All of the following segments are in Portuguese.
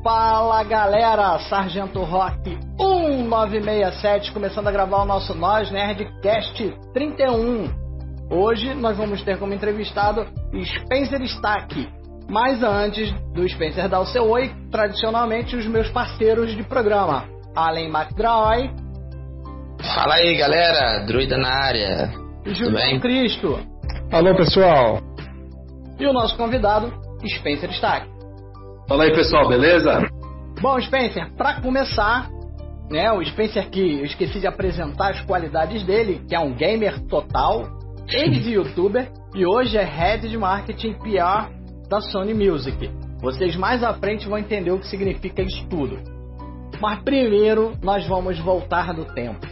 Fala galera, Sargento Rock 1967, começando a gravar o nosso Nós Nerdcast 31. Hoje nós vamos ter como entrevistado Spencer Stack. Mas antes do Spencer dar o seu oi, tradicionalmente os meus parceiros de programa, Allen McDrawey. Fala aí galera, Druida na área. Julião Cristo. Alô pessoal. E o nosso convidado, Spencer Stack. Fala aí pessoal, beleza? Bom, Spencer, para começar, né, o Spencer que eu esqueci de apresentar as qualidades dele, que é um gamer total, ex-youtuber e hoje é Head de Marketing PR da Sony Music. Vocês mais à frente vão entender o que significa isso tudo. Mas primeiro nós vamos voltar no tempo.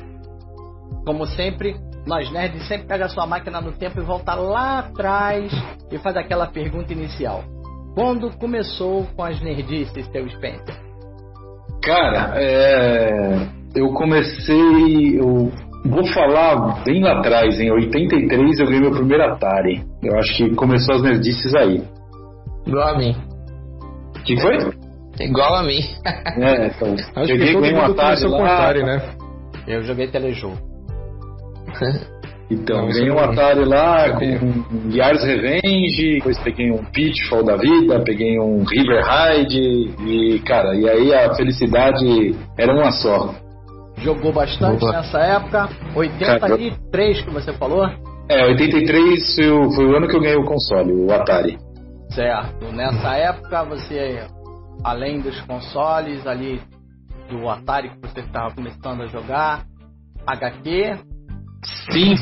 Como sempre, nós nerds sempre pega a sua máquina no tempo e volta lá atrás e faz aquela pergunta inicial. Quando começou com as nerdices, seu Spencer? Cara, eu vou falar bem lá atrás, em 83 eu ganhei meu primeiro Atari. Eu acho que começou as nerdices aí. Igual a mim. Que foi? Igual a mim. Então, acho que todo mundo começou com Atari, né? Eu joguei telejogo. Então, ganhei um Atari lá com um Yars Revenge, depois peguei um Pitfall da vida, peguei um River Ride e, cara, e aí a felicidade era uma só. Jogou bastante nessa época, 83 que você falou? 83 foi o ano que eu ganhei o console, o Atari. Certo, nessa época você, além dos consoles ali do Atari que você estava começando a jogar, HQ... Sim,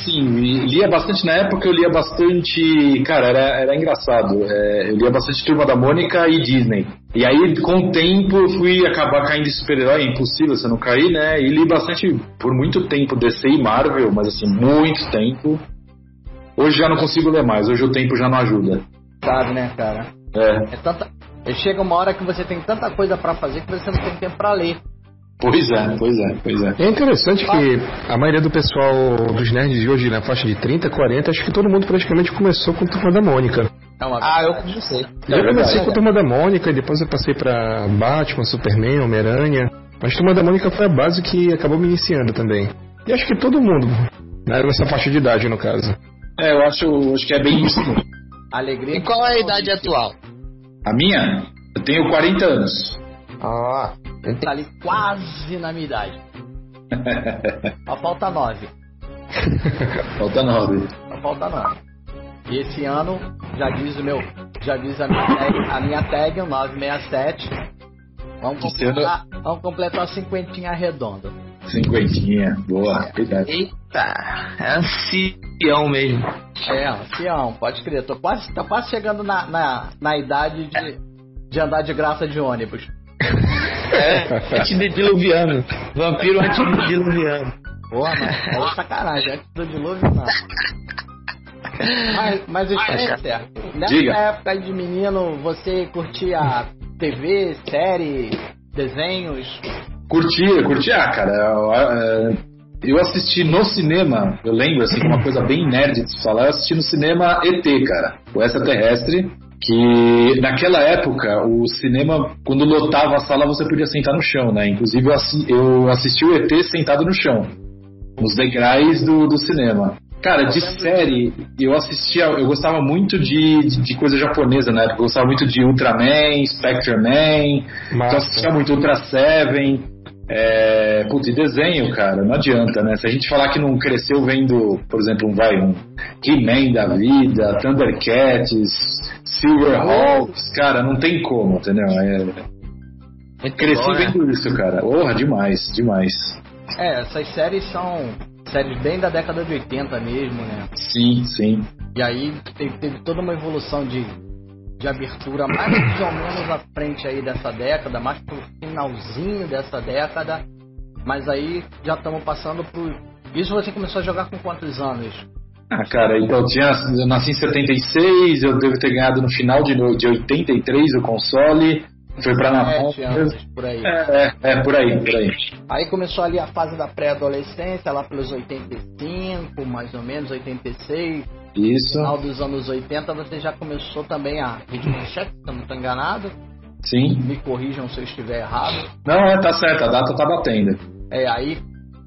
lia bastante na época, eu lia bastante, cara, era engraçado, eu lia bastante Turma da Mônica e Disney, e aí com o tempo eu fui acabar caindo em super-herói, é impossível você não cair, né, e li bastante, por muito tempo, DC e Marvel, mas assim, muito tempo. Hoje já não consigo ler mais, hoje o tempo já não ajuda. Sabe, né, cara? Chega uma hora que você tem tanta coisa pra fazer que você não tem tempo pra ler. Pois é. É interessante que a maioria do pessoal dos nerds de hoje, na faixa de 30, 40, acho que todo mundo praticamente começou com Turma da Mônica. Eu comecei. Eu comecei com Turma da Mônica, e depois eu passei pra Batman, Superman, Homem-Aranha. Mas Turma da Mônica foi a base que acabou me iniciando também. E acho que todo mundo, né, nessa faixa de idade, no caso. Eu acho que é bem isso. Alegria. E qual é a idade atual? A minha? Eu tenho 40 anos. Tá ali quase na minha idade. Só falta 9. Falta 9. E esse ano, já diz a minha tag, o 967. Vamos completar a cinquentinha redonda. Cinquentinha, boa. Cuidado. Eita, é ancião mesmo. Ancião, pode crer. Tô quase chegando na idade de andar de graça de ônibus. Antediluviano. Vampiro antediluviano. Porra, mano, é sacanagem, antes do dilúvio não. Mas o Spencer, nessa época de menino, você curtia TV, série, desenhos? Curtia, cara. Eu assisti no cinema, eu lembro, assim, uma coisa bem nerd de se falar, eu assisti no cinema ET, cara, o Extraterrestre. Que naquela época o cinema, quando lotava a sala, você podia sentar no chão, né? Inclusive eu assisti o ET sentado no chão, nos degraus do cinema. Cara, de série, eu gostava muito de coisa japonesa, né? Eu gostava muito de Ultraman, Spectreman, então assistia muito Ultra Seven. E desenho, cara, não adianta, né? Se a gente falar que não cresceu vendo, por exemplo, um He-Man da vida, Thundercats, Silverhawks, cara, não tem como, entendeu? Cresci vendo isso, cara. Porra, demais. Essas séries são séries bem da década de 80 mesmo, né? Sim. E aí teve toda uma evolução de abertura mais ou menos à frente aí dessa década, mais pro finalzinho dessa década, mas aí já estamos passando por... Isso você começou a jogar com quantos anos? Cara, então eu nasci em 76, eu devo ter ganhado no final de 83 o console, foi pra Natal. Por aí. Por aí. Aí começou ali a fase da pré-adolescência, lá pelos 85, mais ou menos, 86. Isso. No final dos anos 80 você já começou também a Rede Manchete, se eu não estou enganado. Sim. Me corrijam se eu estiver errado. Não, tá certo, a data tá batendo. Aí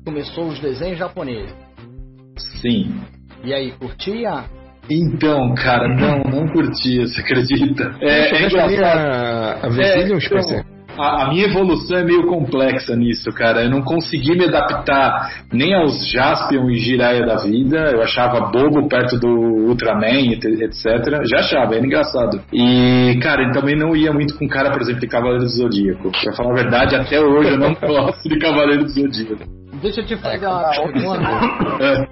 começou os desenhos japoneses. Sim. E aí, curtia? Então, cara, não curtia, você acredita? É engraçado. A Vermilion, Spencer. A minha evolução é meio complexa nisso, cara. Eu não consegui me adaptar nem aos Jaspion e Jiraiya da vida. Eu achava bobo perto do Ultraman, etc. Já achava, era engraçado. E, cara, eu também não ia muito com cara, por exemplo, de Cavaleiro do Zodíaco. Pra falar a verdade, até hoje eu não gosto de Cavaleiro do Zodíaco. Deixa eu te fazer uma pergunta.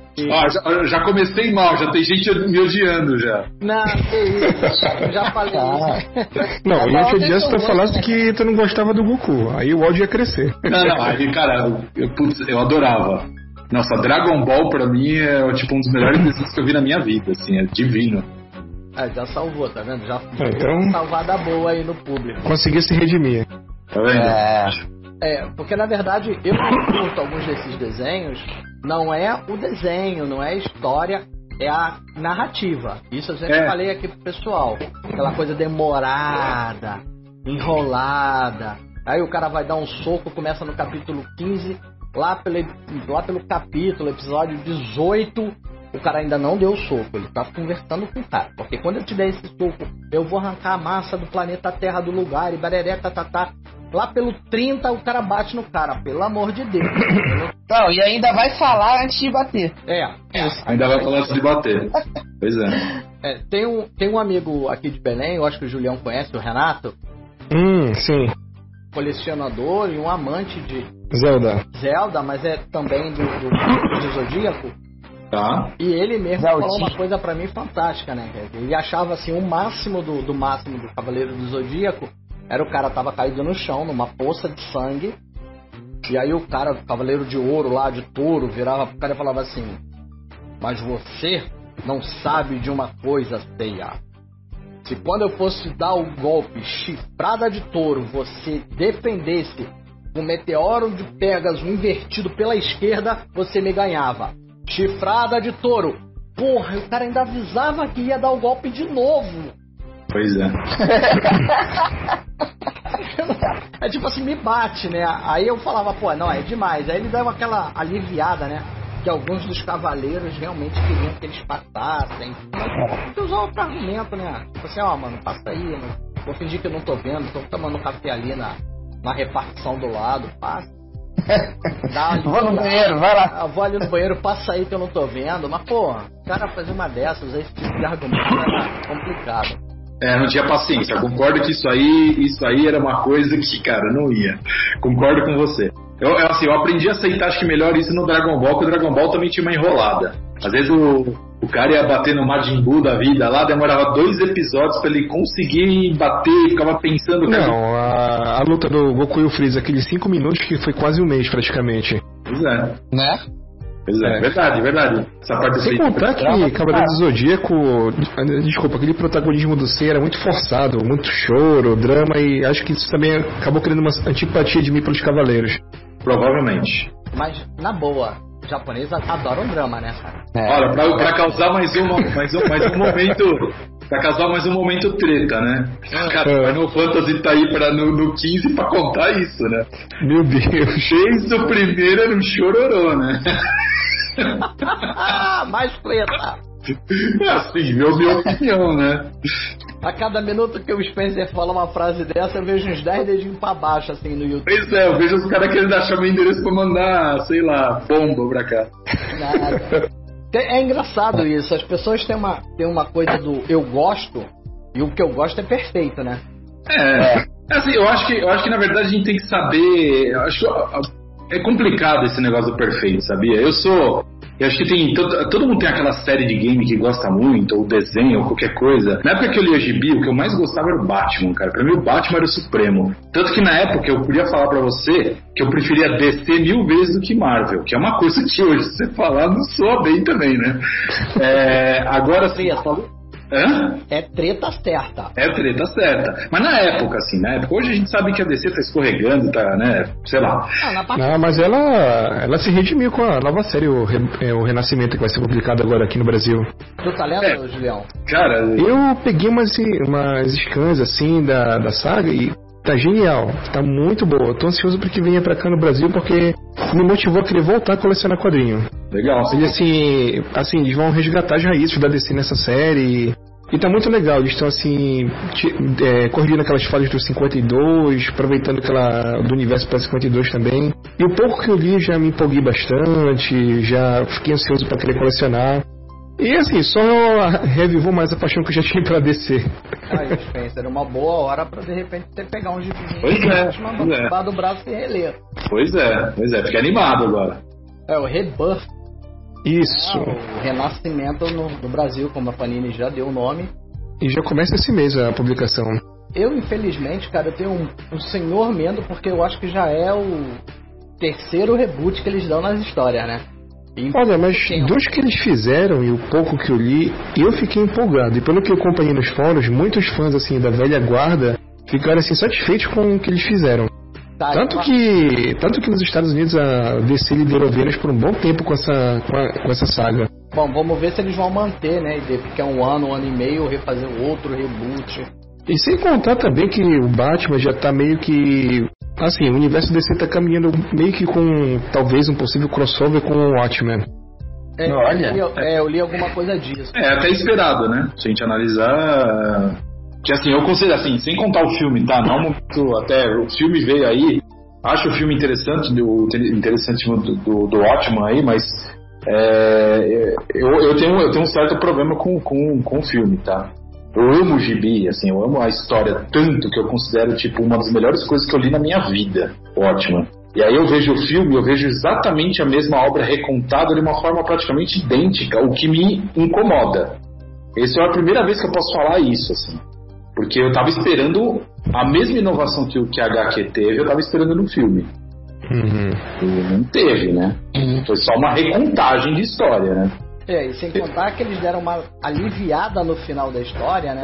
Já comecei mal, já tem gente me odiando já. Não, que isso. Eu já falei isso. Não, eu ia te odiar se tu falasse que tu não gostava do Goku. Aí o ódio ia crescer. Não, aí, cara, eu adorava. Nossa, Dragon Ball pra mim é tipo um dos melhores desenhos que eu vi na minha vida, assim, é divino. Já salvou, tá vendo? Já então, salvada boa aí no público. Consegui se redimir. Tá vendo? Porque na verdade eu curto alguns desses desenhos, não é o desenho, não é a história, é a narrativa. Isso eu sempre falei aqui pro pessoal. Aquela coisa demorada, enrolada. Aí o cara vai dar um soco, começa no capítulo 15, lá pelo capítulo, episódio 18, o cara ainda não deu o soco, ele tá conversando com o cara. Porque quando eu te der esse soco, eu vou arrancar a massa do planeta Terra do lugar, e bareré, tá. Lá pelo 30 o cara bate no cara, pelo amor de Deus. Não, e ainda vai falar antes de bater. Ainda vai falar antes de bater. Pois é. Tem um amigo aqui de Belém, eu acho que o Julião conhece, o Renato. Sim. Colecionador e um amante de Zelda, mas é também do Zodíaco. Tá. E ele mesmo falou uma coisa pra mim fantástica, né? Ele achava assim, o máximo do máximo do Cavaleiro do Zodíaco era o cara tava caído no chão, numa poça de sangue. E aí o cara, o Cavaleiro de Ouro lá, de touro, virava pro cara e falava assim: mas você não sabe de uma coisa, Seiya. Se quando eu fosse dar o golpe chifrada de touro, você defendesse o meteoro de Pégaso invertido pela esquerda, você me ganhava. Chifrada de touro. Porra, o cara ainda avisava que ia dar o golpe de novo. Pois é. É tipo assim, me bate, né? Aí eu falava, pô, não, é demais. Aí ele dava aquela aliviada, né? Que alguns dos cavaleiros realmente queriam que eles passassem. Porque usou outro argumento, né? Tipo assim, mano, passa aí, né? Vou fingir que eu não tô vendo, tô tomando café ali na repartição do lado, passa. Vou no banheiro, vai lá. Vou ali no banheiro, passa aí que eu não tô vendo. Mas, pô, o cara fazer uma dessas, usar esse tipo de argumento era complicado. Não tinha paciência. Eu concordo que isso aí era uma coisa que, cara, não ia. Concordo com você. Eu aprendi a aceitar, acho que melhor isso no Dragon Ball, que o Dragon Ball também tinha uma enrolada. Às vezes o cara ia bater no Majin Buu da vida lá, demorava 2 episódios pra ele conseguir bater, ficava pensando... Não, a luta do Goku e o Freeza, aqueles 5 minutos que foi quase um mês praticamente. Pois é. Né? Pois é, verdade. Essa parte sem contar que Cavaleiro do Zodíaco, desculpa, aquele protagonismo do Seiya era muito forçado, muito choro, drama, e acho que isso também acabou criando uma antipatia de mim pelos cavaleiros. Provavelmente. Mas, na boa, os japoneses adoram drama, né, cara? Olha, pra causar mais um momento... Pra causar mais um momento treta, né? Cara, o Final Fantasy tá aí no 15 pra contar isso, né? Meu Deus. Desde o primeiro era um chororô, né? Mais treta. Assim, minha opinião, né? A cada minuto que o Spencer fala uma frase dessa, eu vejo uns 10 dedinhos pra baixo, assim, no YouTube. Pois é, eu vejo os caras querendo achar meu endereço pra mandar, sei lá, bomba pra cá. Nada. É engraçado isso, as pessoas têm uma coisa do eu gosto, e o que eu gosto é perfeito, né? Assim, eu acho que na verdade a gente tem que saber, é complicado esse negócio do perfeito, sabia? Eu acho que tem todo mundo tem aquela série de game que gosta muito, ou desenho, ou qualquer coisa. Na época que eu li o gibi, o que eu mais gostava era o Batman, cara. Pra mim o Batman era o supremo. Tanto que na época eu podia falar pra você que eu preferia DC 1000 vezes do que Marvel, que é uma coisa que hoje, se você falar, não soa bem também, né? Agora sim, é treta certa. É treta certa. Mas na época, hoje a gente sabe que a DC tá escorregando, tá, né? Sei lá. Não, mas ela se redimiu com a nova série, o Renascimento, que vai ser publicado agora aqui no Brasil. Tu tá lendo, Julião? Cara, eu peguei umas scans assim da saga e tá genial, tá muito boa. Tô ansioso para que venha pra cá no Brasil, porque me motivou a querer voltar a colecionar quadrinho. Legal. E assim, eles vão resgatar as raízes da DC nessa série. E tá muito legal, eles estão assim, corrigindo aquelas falhas do 52, aproveitando aquela do universo para 52 também. E o pouco que eu li já me empolguei bastante, já fiquei ansioso para querer colecionar. E assim, só revivou mais a paixão que eu já tinha pra DC. Aí, Spencer, uma boa hora pra de repente você pegar um gibizinho Pois do braço e reler. Pois é, fiquei animado agora. É o Rebirth. Isso. O renascimento no Brasil, como a Panini já deu o nome. E já começa esse mês a publicação. Eu, infelizmente, cara, eu tenho um senhor medo, porque eu acho que já é o terceiro reboot que eles dão nas histórias, né? Olha, mas dos que eles fizeram e o pouco que eu li, eu fiquei empolgado. E pelo que eu acompanhei nos fóruns, muitos fãs assim da velha guarda ficaram assim satisfeitos com o que eles fizeram. Tá, tanto que nos Estados Unidos a DC liderou vendas por um bom tempo com essa saga. Bom, vamos ver se eles vão manter, né? Daqui a um ano e meio, refazer outro reboot. E sem contar também que o Batman já tá meio que... Assim, o universo DC tá caminhando meio que com talvez um possível crossover com o Watchmen. Olha. Eu li alguma coisa disso. É até esperado, né? Se a gente analisar... Que assim, eu considero assim, sem contar o filme, tá? Não muito, até o filme veio aí. Acho o filme interessante do Watchmen aí, mas eu tenho um certo problema com o filme, tá? Eu amo o gibi, assim, eu amo a história tanto que eu considero tipo uma das melhores coisas que eu li na minha vida, Watchmen. E aí eu vejo o filme, eu vejo exatamente a mesma obra recontada de uma forma praticamente idêntica, o que me incomoda. Essa é a primeira vez que eu posso falar isso, assim. Porque eu tava esperando a mesma inovação que a HQ teve, eu tava esperando no filme. Uhum. E não teve, né? Foi só uma recontagem de história, né? E sem contar que eles deram uma aliviada no final da história, né?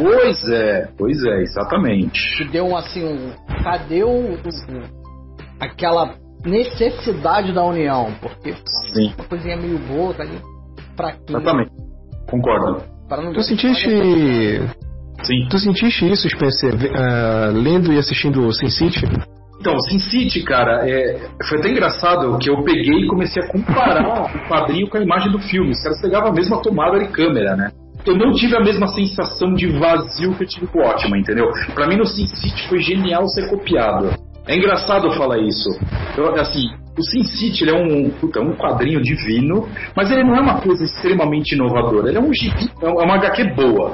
Pois é, exatamente. Que deu cadê aquela necessidade da união? Porque Sim. Uma coisinha meio boa, tá ali fraquinha. Exatamente, concordo. Tu sentiste isso, Spencer, lendo e assistindo Sin City? Então, Sin City, cara, foi até engraçado que eu peguei e comecei a comparar o quadrinho com a imagem do filme. Os caras pegavam a mesma tomada de câmera, né? Eu não tive a mesma sensação de vazio que eu tive com o Watchmen, entendeu? Pra mim, no Sin City foi genial ser copiado. É engraçado falar isso. O Sin City ele é um quadrinho divino, mas ele não é uma coisa extremamente inovadora. Ele é uma HQ boa,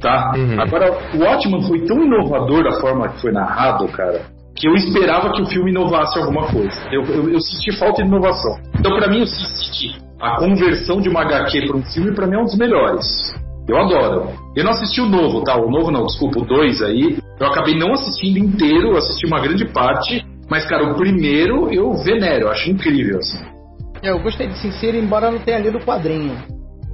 tá? Uhum. Agora, o Watchmen foi tão inovador da forma que foi narrado, cara, que eu esperava que o filme inovasse alguma coisa. Eu senti falta de inovação. Então, pra mim, o Sin City, a conversão de uma HQ para um filme, pra mim é um dos melhores. Eu adoro. Eu não assisti o novo, tá? O 2 aí. Eu acabei não assistindo inteiro, eu assisti uma grande parte. Mas, cara, o primeiro eu venero, eu acho incrível, assim. Eu gostei de Sin City, embora eu não tenha lido o quadrinho.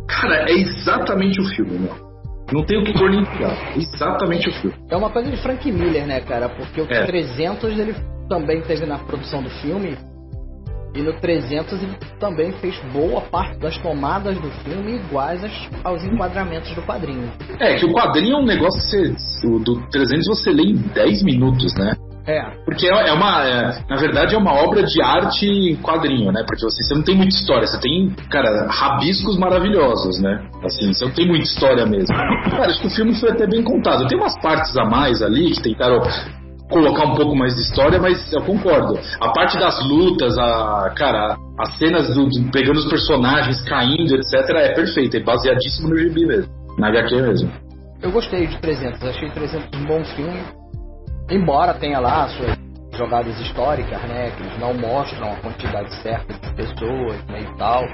Cara, é exatamente o filme, meu. Não tem o que cornear. Exatamente o filme. É uma coisa de Frank Miller, né, cara? Porque o 300 ele também teve na produção do filme. E no 300 ele também fez boa parte das tomadas do filme iguais aos enquadramentos do quadrinho. Que o quadrinho é um negócio que do 300 você lê em 10 minutos, né? Porque na verdade é uma obra de arte em quadrinho, né? Porque você não tem muita história, você tem, cara, rabiscos maravilhosos, né? Assim, você não tem muita história mesmo. Cara, acho que o filme foi até bem contado. Tem umas partes a mais ali que tentaram colocar um pouco mais de história, mas eu concordo. A parte das lutas, as cenas pegando os personagens, caindo, etc. é perfeita, é baseadíssimo no gibi mesmo, na HQ mesmo. Eu gostei de 300, achei 300 um bom filme. Embora tenha lá as suas jogadas históricas, né, que eles não mostram a quantidade certa de pessoas, né, e tal.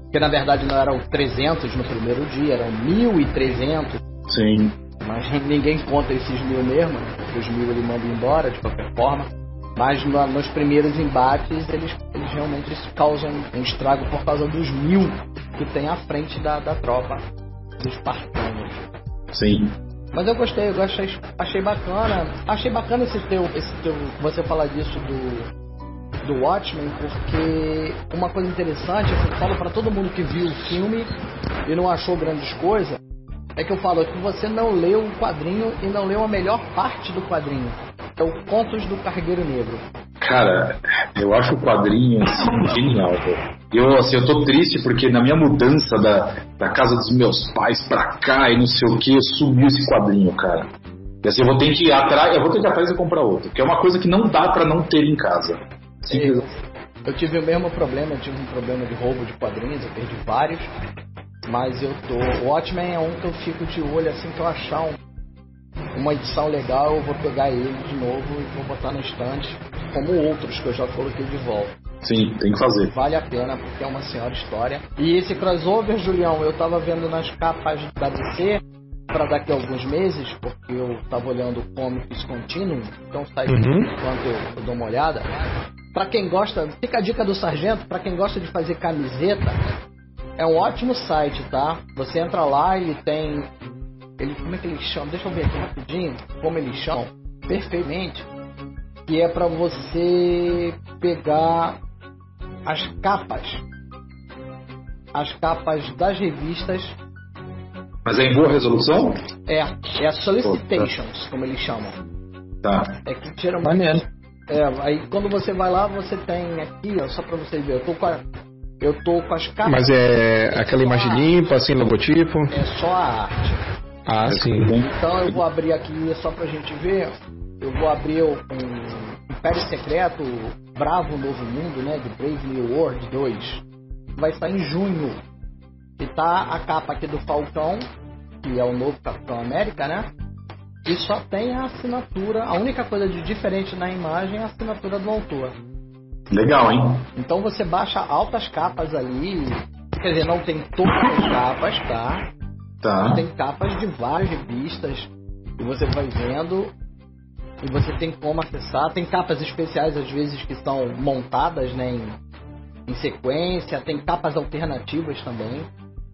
Porque na verdade não eram 300 no primeiro dia, eram 1.300. Sim. Mas ninguém conta esses 1.000 mesmo, né, porque os 1.000 ele manda embora de qualquer forma. Mas nos primeiros embates eles realmente causam um estrago por causa dos 1.000 que tem à frente da tropa dos espartanos. Sim. Mas eu gostei, achei bacana. Achei bacana esse teu você falar disso do Watchmen, porque uma coisa interessante, eu falo pra todo mundo que viu o filme e não achou grandes coisas, é que eu falo que você não leu o quadrinho e não leu a melhor parte do quadrinho. é o Contos do Cargueiro Negro. Cara, eu acho o quadrinho assim, genial, velho. Eu tô triste porque na minha mudança da casa dos meus pais pra cá e não sei o que, sumiu esse quadrinho, cara. E assim, eu vou ter que ir atrás e comprar outro, que é uma coisa que não dá pra não ter em casa. Simples. Eu tive o mesmo problema, eu tive um problema de roubo de quadrinhos, eu perdi vários, mas o Watchmen é um que eu fico de olho, assim que eu achar uma edição legal, eu vou pegar ele de novo e vou botar na estante, como outros que eu já coloquei de volta. Sim, tem que fazer. Vale a pena, porque é uma senhora história. E esse crossover, Julião, eu tava vendo nas capas da DC para daqui a alguns meses, porque eu tava olhando o Comics Continuum, então sai enquanto eu dou uma olhada. Pra quem gosta, fica a dica do Sargento, pra quem gosta de fazer camiseta, é um ótimo site, tá? Você entra lá e tem... como é que eles chamam? Deixa eu ver aqui rapidinho como eles chamam perfeitamente. Que é pra você pegar as capas das revistas. Mas é em boa resolução? É a solicitations, como eles chamam. Tá. É que tira maneiro. Aí quando você vai lá, você tem aqui, ó, só pra vocês verem, eu tô com as capas. Mas é aquela imagem limpa, assim, logotipo? É só a arte. Ah, sim. Então eu vou abrir aqui só pra gente ver. Eu vou abrir o Império Secreto, Bravo Novo Mundo, né? De Brave New World 2. Vai estar em junho. E tá a capa aqui do Falcão, que é o novo Capitão América, né? E só tem a assinatura. A única coisa de diferente na imagem é a assinatura do autor. Legal, hein? Então você baixa altas capas ali. Quer dizer, não tem todas as capas, tá? Tá. Tem capas de várias revistas. E você vai vendo. E você tem como acessar. Tem capas especiais, às vezes, que são montadas, né, em sequência. Tem capas alternativas também.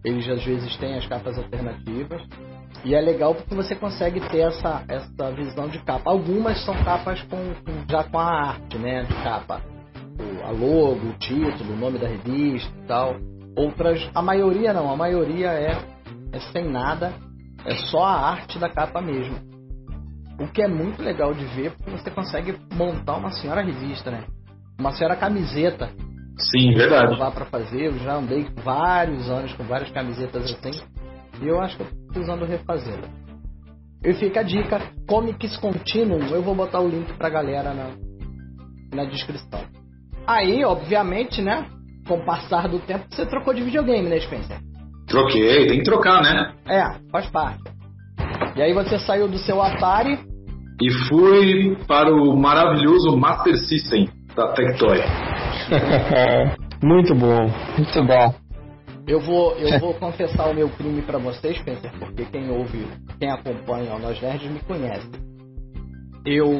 Eles, às vezes, têm as capas alternativas. E é legal porque você consegue ter essa visão de capa. Algumas são capas já com a arte, né, de capa. A logo, o título, o nome da revista e tal. Outras, a maioria não. A maioria é sem nada. É só a arte da capa mesmo. O que é muito legal de ver, porque você consegue montar uma senhora revista, né? Uma senhora camiseta. Sim, verdade. Lá pra fazer. Eu já andei vários anos com várias camisetas assim. E eu acho que eu tô precisando refazê-la. E fica a dica, Comics Continuum. Eu vou botar o link pra galera na descrição. Aí, obviamente, né? Com o passar do tempo, você trocou de videogame, né, Spencer? Troquei, tem que trocar, né? Faz parte. E aí você saiu do seu Atari e fui para o maravilhoso Master System da Tectoy. Muito bom. Muito bom. Eu vou confessar o meu crime pra vocês, Spencer, porque quem acompanha o Nós Nerds me conhece. Eu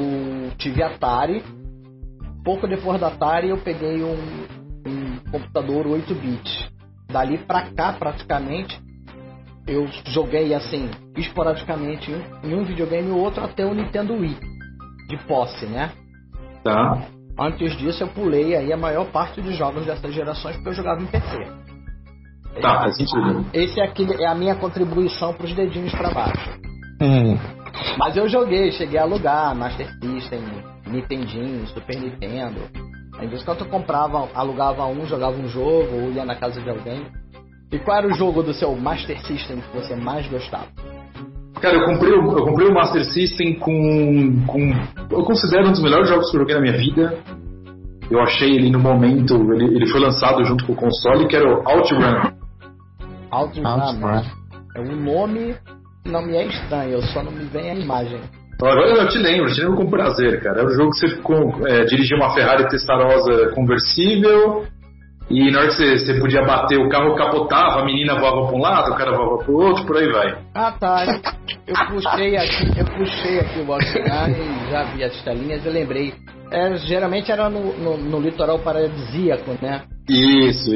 tive Atari. Pouco depois da Atari eu peguei um computador 8-bit. Dali pra cá, praticamente, eu joguei assim, esporadicamente, em um videogame ou outro até o Nintendo Wii, de posse, né? Tá. Antes disso eu pulei aí a maior parte dos jogos dessas gerações porque eu jogava em PC. Tá, faz sentido. Esse aqui é a minha contribuição pros dedinhos pra baixo. Mas eu cheguei a alugar Master System, Nintendinho, Super Nintendo. Aí, enquanto eu alugava jogava um jogo, ou ia na casa de alguém. E qual era o jogo do seu Master System que você mais gostava? Cara, eu comprei o Master System eu considero um dos melhores jogos que eu joguei na minha vida. Eu achei ele no momento, ele foi lançado junto com o console, que era o OutRun. OutRun. É um nome não me é estranho, só não me vem a imagem. Agora eu te lembro com prazer, cara. Era um jogo que você dirigia uma Ferrari Testarossa conversível e na hora que você podia bater, o carro capotava, a menina voava para um lado, o cara voava para o outro, por aí vai. Ah, tá. Eu puxei aqui o OutRun e já vi as telinhas e lembrei. Geralmente era no litoral paradisíaco, né? Isso.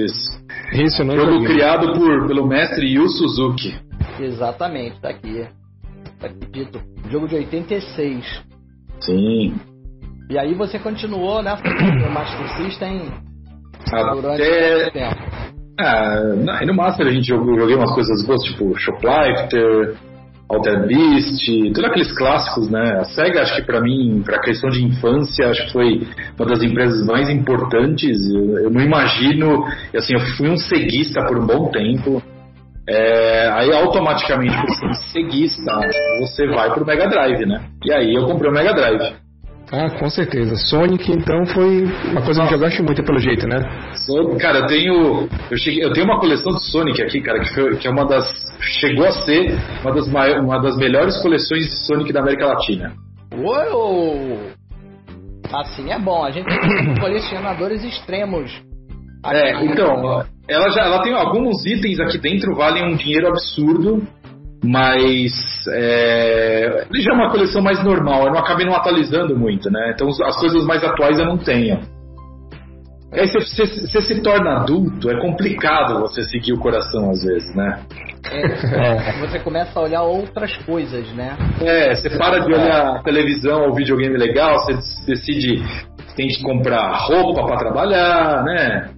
Isso não jogo criado pelo mestre Yu Suzuki. Exatamente, tá aqui dito. Jogo de 86. Sim. E aí você continuou, né? No Master System durante até tempo. Aí no Master a gente joguei umas coisas boas, tipo Shoplifter, Altered Beast, todos aqueles clássicos, né? A SEGA, acho que pra mim, pra questão de infância, acho que foi uma das empresas mais importantes. Eu não imagino, assim, eu fui um ceguista por um bom tempo. Aí automaticamente, por ser um ceguista, você vai pro Mega Drive, né? E aí eu comprei o Mega Drive. Ah, com certeza. Sonic, então, foi uma coisa que eu gosto muito, pelo jeito, né? Cara, eu tenho uma coleção de Sonic aqui, cara, que é chegou a ser uma das melhores coleções de Sonic da América Latina. Uou! Assim é bom, a gente tem colecionadores extremos. Então, ela tem alguns itens aqui dentro, valem um dinheiro absurdo, mas ele já é uma coleção mais normal, eu não acabei não atualizando muito, né? Então as coisas mais atuais eu não tenho. Aí você se torna adulto, é complicado você seguir o coração às vezes, né? Você começa a olhar outras coisas, né? Você para de olhar a televisão ou videogame legal, você decide que tem que comprar roupa pra trabalhar, né?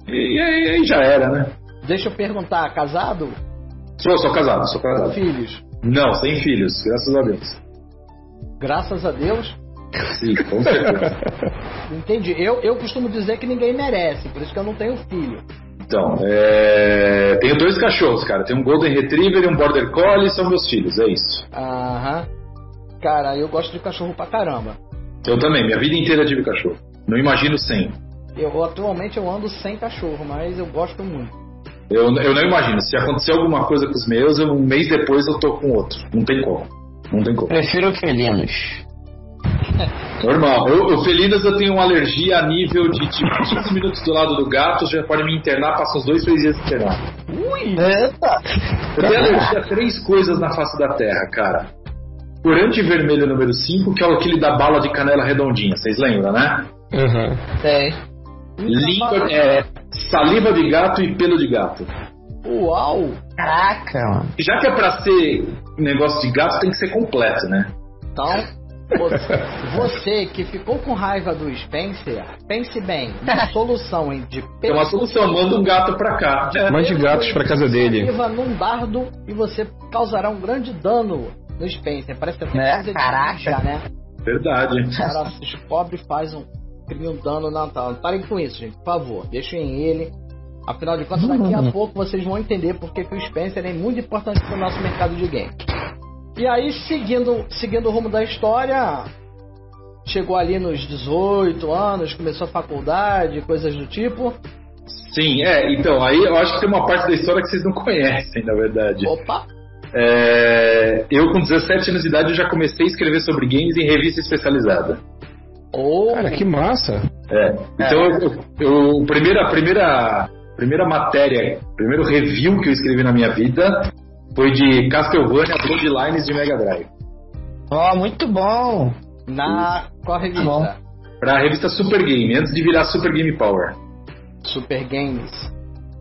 E aí já era, né? Deixa eu perguntar, casado? Sou casado. Com filhos? Não, sem filhos, graças a Deus. Graças a Deus? Sim, com certeza. Entendi. Eu costumo dizer que ninguém merece, por isso que eu não tenho filho. Então, tenho 2 cachorros, cara. Tenho um Golden Retriever e um Border Collie, são meus filhos, é isso. Aham. Cara, eu gosto de cachorro pra caramba. Eu também, minha vida inteira tive cachorro. Não imagino sem. Atualmente eu ando sem cachorro, mas eu gosto muito. Eu não imagino. Se acontecer alguma coisa com os meus, um mês depois eu tô com outro. Não tem como. Prefiro felinos. Normal. Felinos eu tenho uma alergia a nível de tipo 15 minutos do lado do gato, já pode me internar, passa uns 2-3 dias internado. Ui! Eita! Eu tenho alergia a 3 coisas na face da terra, cara. Corante vermelho número 5, que é aquele da bala de canela redondinha, vocês lembram, né? Uhum. Tem. Língua, saliva de gato e pelo de gato. Uau! Caraca, mano. Já que é pra ser negócio de gato, tem que ser completo, né? Então, você que ficou com raiva do Spencer, pense bem, uma solução de É uma solução, manda um gato pra cá. Mande gatos pra casa dele. Saliva num dardo e você causará um grande dano no Spencer. Parece até coisa de ninja, né? Verdade. O cara se descobre e faz um dano na Natal. Parem com isso, gente, por favor. Deixem ele. Afinal de contas, daqui a pouco vocês vão entender porque que o Spencer é muito importante para o nosso mercado de game. E aí, seguindo o rumo da história, chegou ali nos 18 anos, começou a faculdade, coisas do tipo. Sim, então, aí eu acho que tem uma parte da história que vocês não conhecem, na verdade. Opa! Eu com 17 anos de idade eu já comecei a escrever sobre games em revista especializada. Cara, que massa! Então, primeira matéria, primeiro review que eu escrevi na minha vida foi de Castlevania Bloodlines de Mega Drive. Muito bom! Qual revista? Pra revista Super Game, antes de virar Super Game Power. Super Games.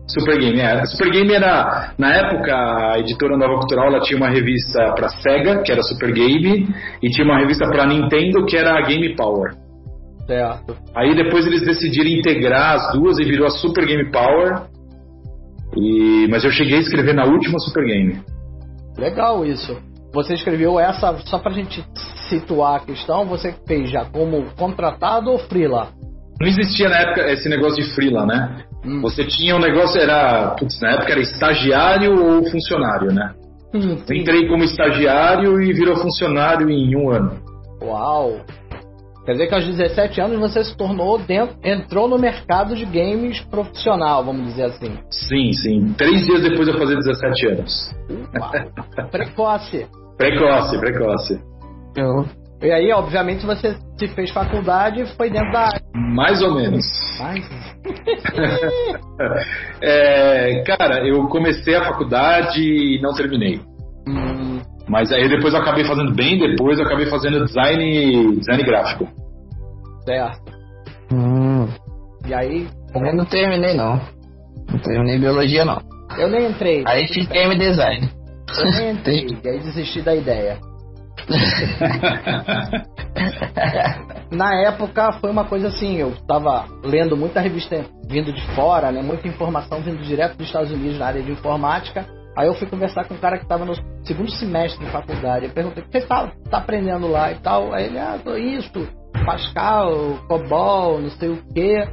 Super Game, Super Game era, na época, a editora Nova Cultural, ela tinha uma revista pra Sega, que era Super Game, e tinha uma revista pra Nintendo, que era a Game Power. Certo. Aí depois eles decidiram integrar as duas e virou a Super Game Power. Mas eu cheguei a escrever na última Super Game. Legal isso. Você escreveu essa, só pra gente situar a questão, você fez já como contratado ou freela? Não existia na época esse negócio de freela, né? Você tinha um negócio, na época era estagiário ou funcionário, né? Eu entrei como estagiário e virou funcionário em 1 ano. Uau! Quer dizer que aos 17 anos você se entrou no mercado de games profissional, vamos dizer assim. Sim. 3 dias depois de eu fazer 17 anos. Uau. Precoce. Precoce. E aí, obviamente, você se fez faculdade e foi dentro da área. Mais ou menos. Cara, eu comecei a faculdade e não terminei. Mas aí depois eu acabei fazendo design gráfico. Certo. E aí? Eu não terminei, não. Não terminei biologia, não. Eu nem entrei. Aí fiz game design. Eu nem entrei, e aí desisti da ideia. Na época foi uma coisa assim, eu tava lendo muita revista vindo de fora, né, muita informação vindo direto dos Estados Unidos na área de informática, Aí eu fui conversar com um cara que tava no segundo semestre de faculdade. Eu perguntei, o que você tá aprendendo lá e tal? Aí ele, isso, Pascal, COBOL, não sei o quê.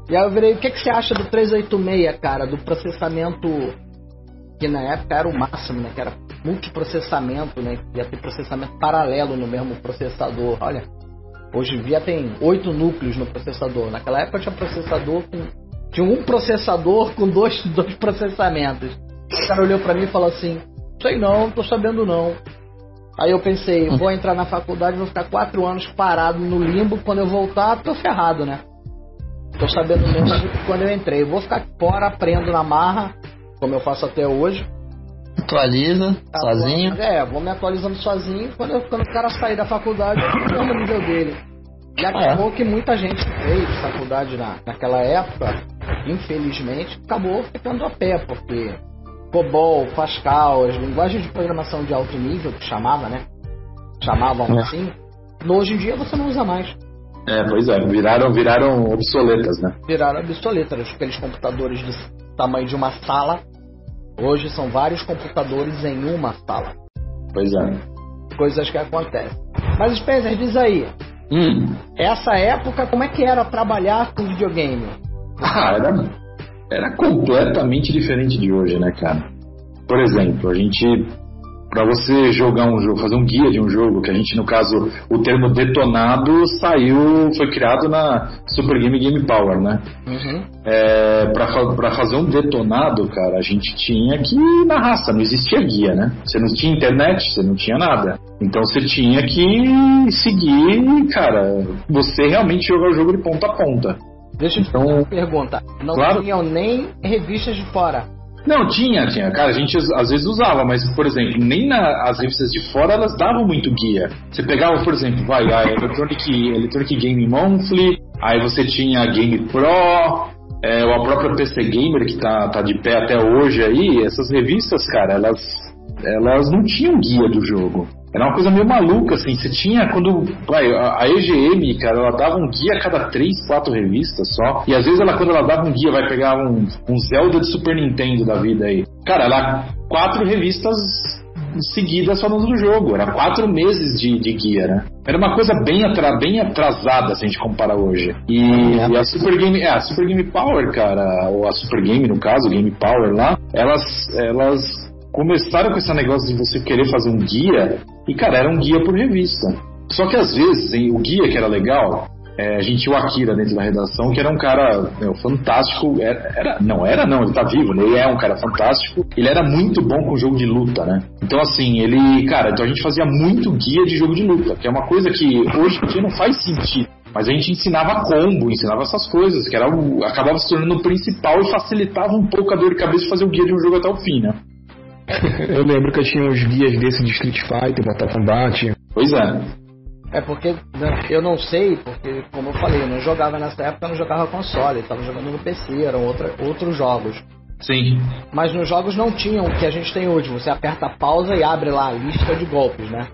E aí eu virei, o que você acha do 386, cara? Do processamento, que na época era o máximo, né? Que era multiprocessamento, né? Que ia ter processamento paralelo no mesmo processador. Olha, hoje em dia tem 8 núcleos no processador. Naquela época tinha um processador com dois processamentos. O cara olhou pra mim e falou assim, sei não tô sabendo não. Aí eu pensei, vou entrar na faculdade, vou ficar 4 anos parado no limbo, quando eu voltar, tô ferrado, né? Tô sabendo mesmo do que quando eu entrei. Eu vou ficar fora, aprendo na marra, como eu faço até hoje. Atualiza, sozinho. Vou me atualizando sozinho. Quando o cara sair da faculdade, eu tô no nível dele. E acabou que muita gente que fez faculdade naquela época, infelizmente, acabou ficando a pé, porque COBOL, Pascal, as linguagens de programação de alto nível, que chamava, né? Chamavam assim. Hoje em dia você não usa mais. Pois é, viraram obsoletas, né? Viraram obsoletas. Aqueles computadores de tamanho de uma sala, hoje são vários computadores em uma sala. Pois é. Coisas que acontecem. Mas Spencer, diz aí, essa época, como é que era trabalhar com videogame? Era completamente diferente de hoje, né, cara? Por exemplo, pra você jogar um jogo, fazer um guia de um jogo, que a gente, no caso, o termo detonado foi criado na Super Game Power, né? Pra fazer um detonado, cara, a gente tinha que ir na raça, não existia guia, né? Você não tinha internet, você não tinha nada. Então você tinha que seguir, cara, você realmente jogar o jogo de ponta a ponta. Deixa eu te fazer uma pergunta. Não tinham nem revistas de fora? Não, tinha. Cara, a gente às vezes usava, mas, por exemplo, nem as revistas de fora elas davam muito guia. Você pegava, por exemplo, a Electronic Game Monthly, aí você tinha a Game Pro, a própria PC Gamer, que tá de pé até hoje aí. Essas revistas, cara, elas não tinham guia do jogo. Era uma coisa meio maluca, assim. Você tinha a EGM, cara, ela dava um guia a cada 3, 4 revistas só. E às vezes quando ela dava um guia, vai pegar um Zelda de Super Nintendo da vida aí. Cara, ela 4 revistas seguidas falando do jogo. Era 4 meses de guia, né? Era uma coisa bem atrasada, se a gente comparar hoje. E a Super Game Power, cara, ou a Super Game, no caso, Game Power lá, elas começaram com esse negócio de você querer fazer um guia, e, cara, era um guia por revista. Só que, às vezes, o guia que era legal, a gente tinha o Akira dentro da redação, que era um cara fantástico. Não, ele tá vivo, né? Ele é um cara fantástico. Ele era muito bom com jogo de luta, né? Então, assim, então a gente fazia muito guia de jogo de luta, que é uma coisa que hoje em dia não faz sentido. Mas a gente ensinava combo, ensinava essas coisas, que acabava se tornando o principal e facilitava um pouco a dor de cabeça de fazer o guia de um jogo até o fim, né? Eu lembro que eu tinha uns guias desse de Street Fighter, Mortal Kombat. Pois é. É porque eu não sei, porque, como eu falei, eu não jogava nessa época, eu não jogava console, eu estava jogando no PC, eram outros jogos. Sim. Mas nos jogos não tinham o que a gente tem hoje, você aperta a pausa e abre lá a lista de golpes, né?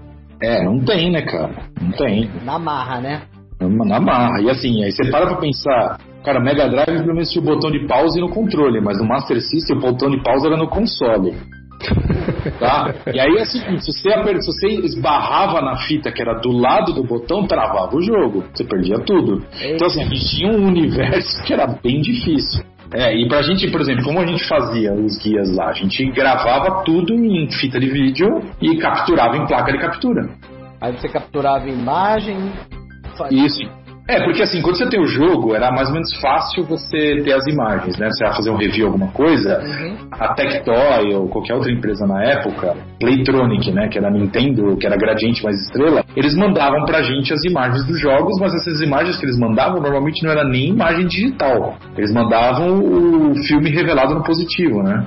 Não tem, né, cara? Não tem. Na marra, né? Na marra. E assim, aí você para pra pensar, cara, Mega Drive pelo menos tinha o botão de pause no controle, mas no Master System o botão de pause era no console. Tá? E aí é o seguinte, se você esbarrava na fita que era do lado do botão, travava o jogo, você perdia tudo. Então assim, a gente tinha um universo que era bem difícil. E pra gente, por exemplo, como a gente fazia os guias lá? A gente gravava tudo em fita de vídeo e capturava em placa de captura. Aí você capturava a imagem. Isso. Porque assim, quando você tem o jogo, era mais ou menos fácil você ter as imagens, né? Você ia fazer um review, alguma coisa, a Tectoy ou qualquer outra empresa na época, Playtronic, né? Que era a Nintendo, que era Gradiente mais Estrela, eles mandavam pra gente as imagens dos jogos, mas essas imagens que eles mandavam normalmente não era nem imagem digital. Eles mandavam o filme revelado no positivo, né?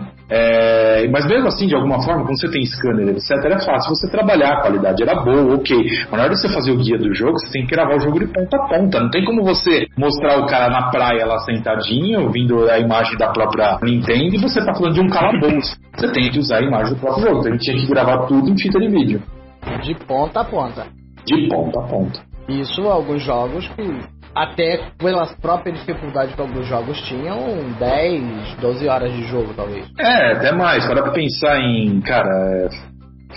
Mas mesmo assim, de alguma forma, quando você tem scanner, etc, era fácil você trabalhar, a qualidade era boa, ok. Mas na hora de você fazer o guia do jogo, você tem que gravar o jogo de ponta a ponta. Não tem como você mostrar o cara na praia lá sentadinho, ouvindo a imagem da própria Nintendo, e você tá falando de um calabouço. Você tem que usar a imagem do próprio jogo. Então a gente tinha que gravar tudo em fita de vídeo. De ponta a ponta. De ponta a ponta. Isso, alguns jogos que Até pela própria dificuldade que alguns jogos tinham, 10, 12 horas de jogo, talvez. Até mais. Para pensar em, cara,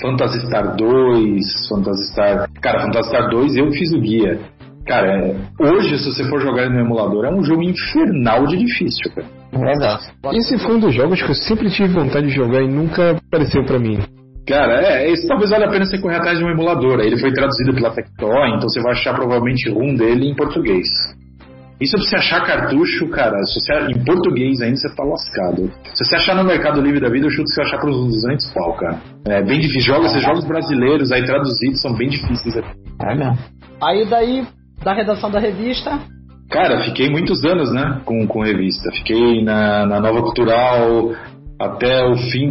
Phantasy Star 2, Phantasy Star 2 eu fiz o guia. Cara, hoje, se você for jogar no emulador, é um jogo infernal de difícil, cara. Verdade. Esse foi um dos jogos que eu sempre tive vontade de jogar e nunca apareceu pra mim. Cara, esse talvez valha a pena você correr atrás de um emulador. Aí ele foi traduzido pela Tectoy, então você vai achar provavelmente ROM dele em português. Isso pra você achar cartucho, cara, se você em português ainda, você tá lascado. Se você achar no Mercado Livre da vida, eu chuto que você vai achar por uns 200 pau, cara. É bem difícil. Esses jogos brasileiros aí traduzidos são bem difíceis. É mesmo. Aí daí, da redação da revista... Cara, fiquei muitos anos, né, com revista. Fiquei na Nova Cultural até o fim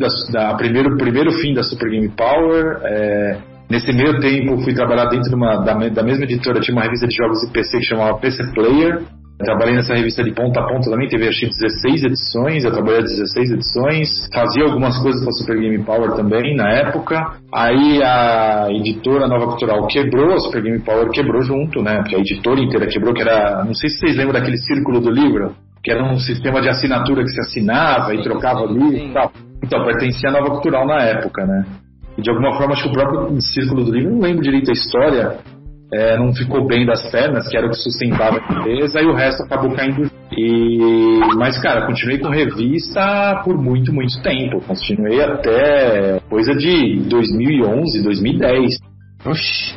primeiro fim da Super Game Power. Nesse meio tempo, fui trabalhar dentro da mesma editora. Tinha uma revista de jogos de PC que chamava PC Player. Trabalhei nessa revista de ponta a ponta também, teve acho que 16 edições, eu trabalhei 16 edições, fazia algumas coisas para Super Game Power também na época. Aí a editora Nova Cultural quebrou, a Super Game Power quebrou junto, né? Porque a editora inteira quebrou, que era, não sei se vocês lembram daquele círculo do livro, que era um sistema de assinatura que se assinava e trocava livro e tal. Então, pertencia à Nova Cultural na época, né? E de alguma forma, acho que o próprio círculo do livro, não lembro direito a história, não ficou bem das pernas, que era o que sustentava a empresa, e o resto acabou caindo. Mas, cara, continuei com revista por muito, muito tempo. Continuei até coisa de 2011, 2010. Oxi.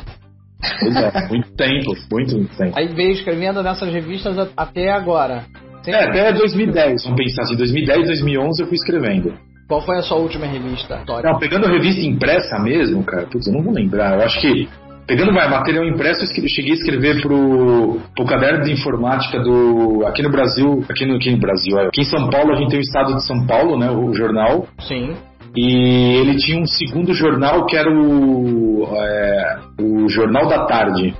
Pois é, muito tempo, muito tempo. Aí veio escrevendo nessas revistas até agora. Até 2010, vamos pensar assim, 2010, 2011 eu fui escrevendo. Qual foi a sua última revista, Tório? Não, pegando a revista impressa mesmo, cara, putz, eu não vou lembrar, eu acho que pegando material impresso, eu cheguei a escrever pro caderno de informática aqui no Brasil, aqui em São Paulo a gente tem o Estado de São Paulo, né, o jornal. Sim. E ele tinha um segundo jornal que era o Jornal da Tarde.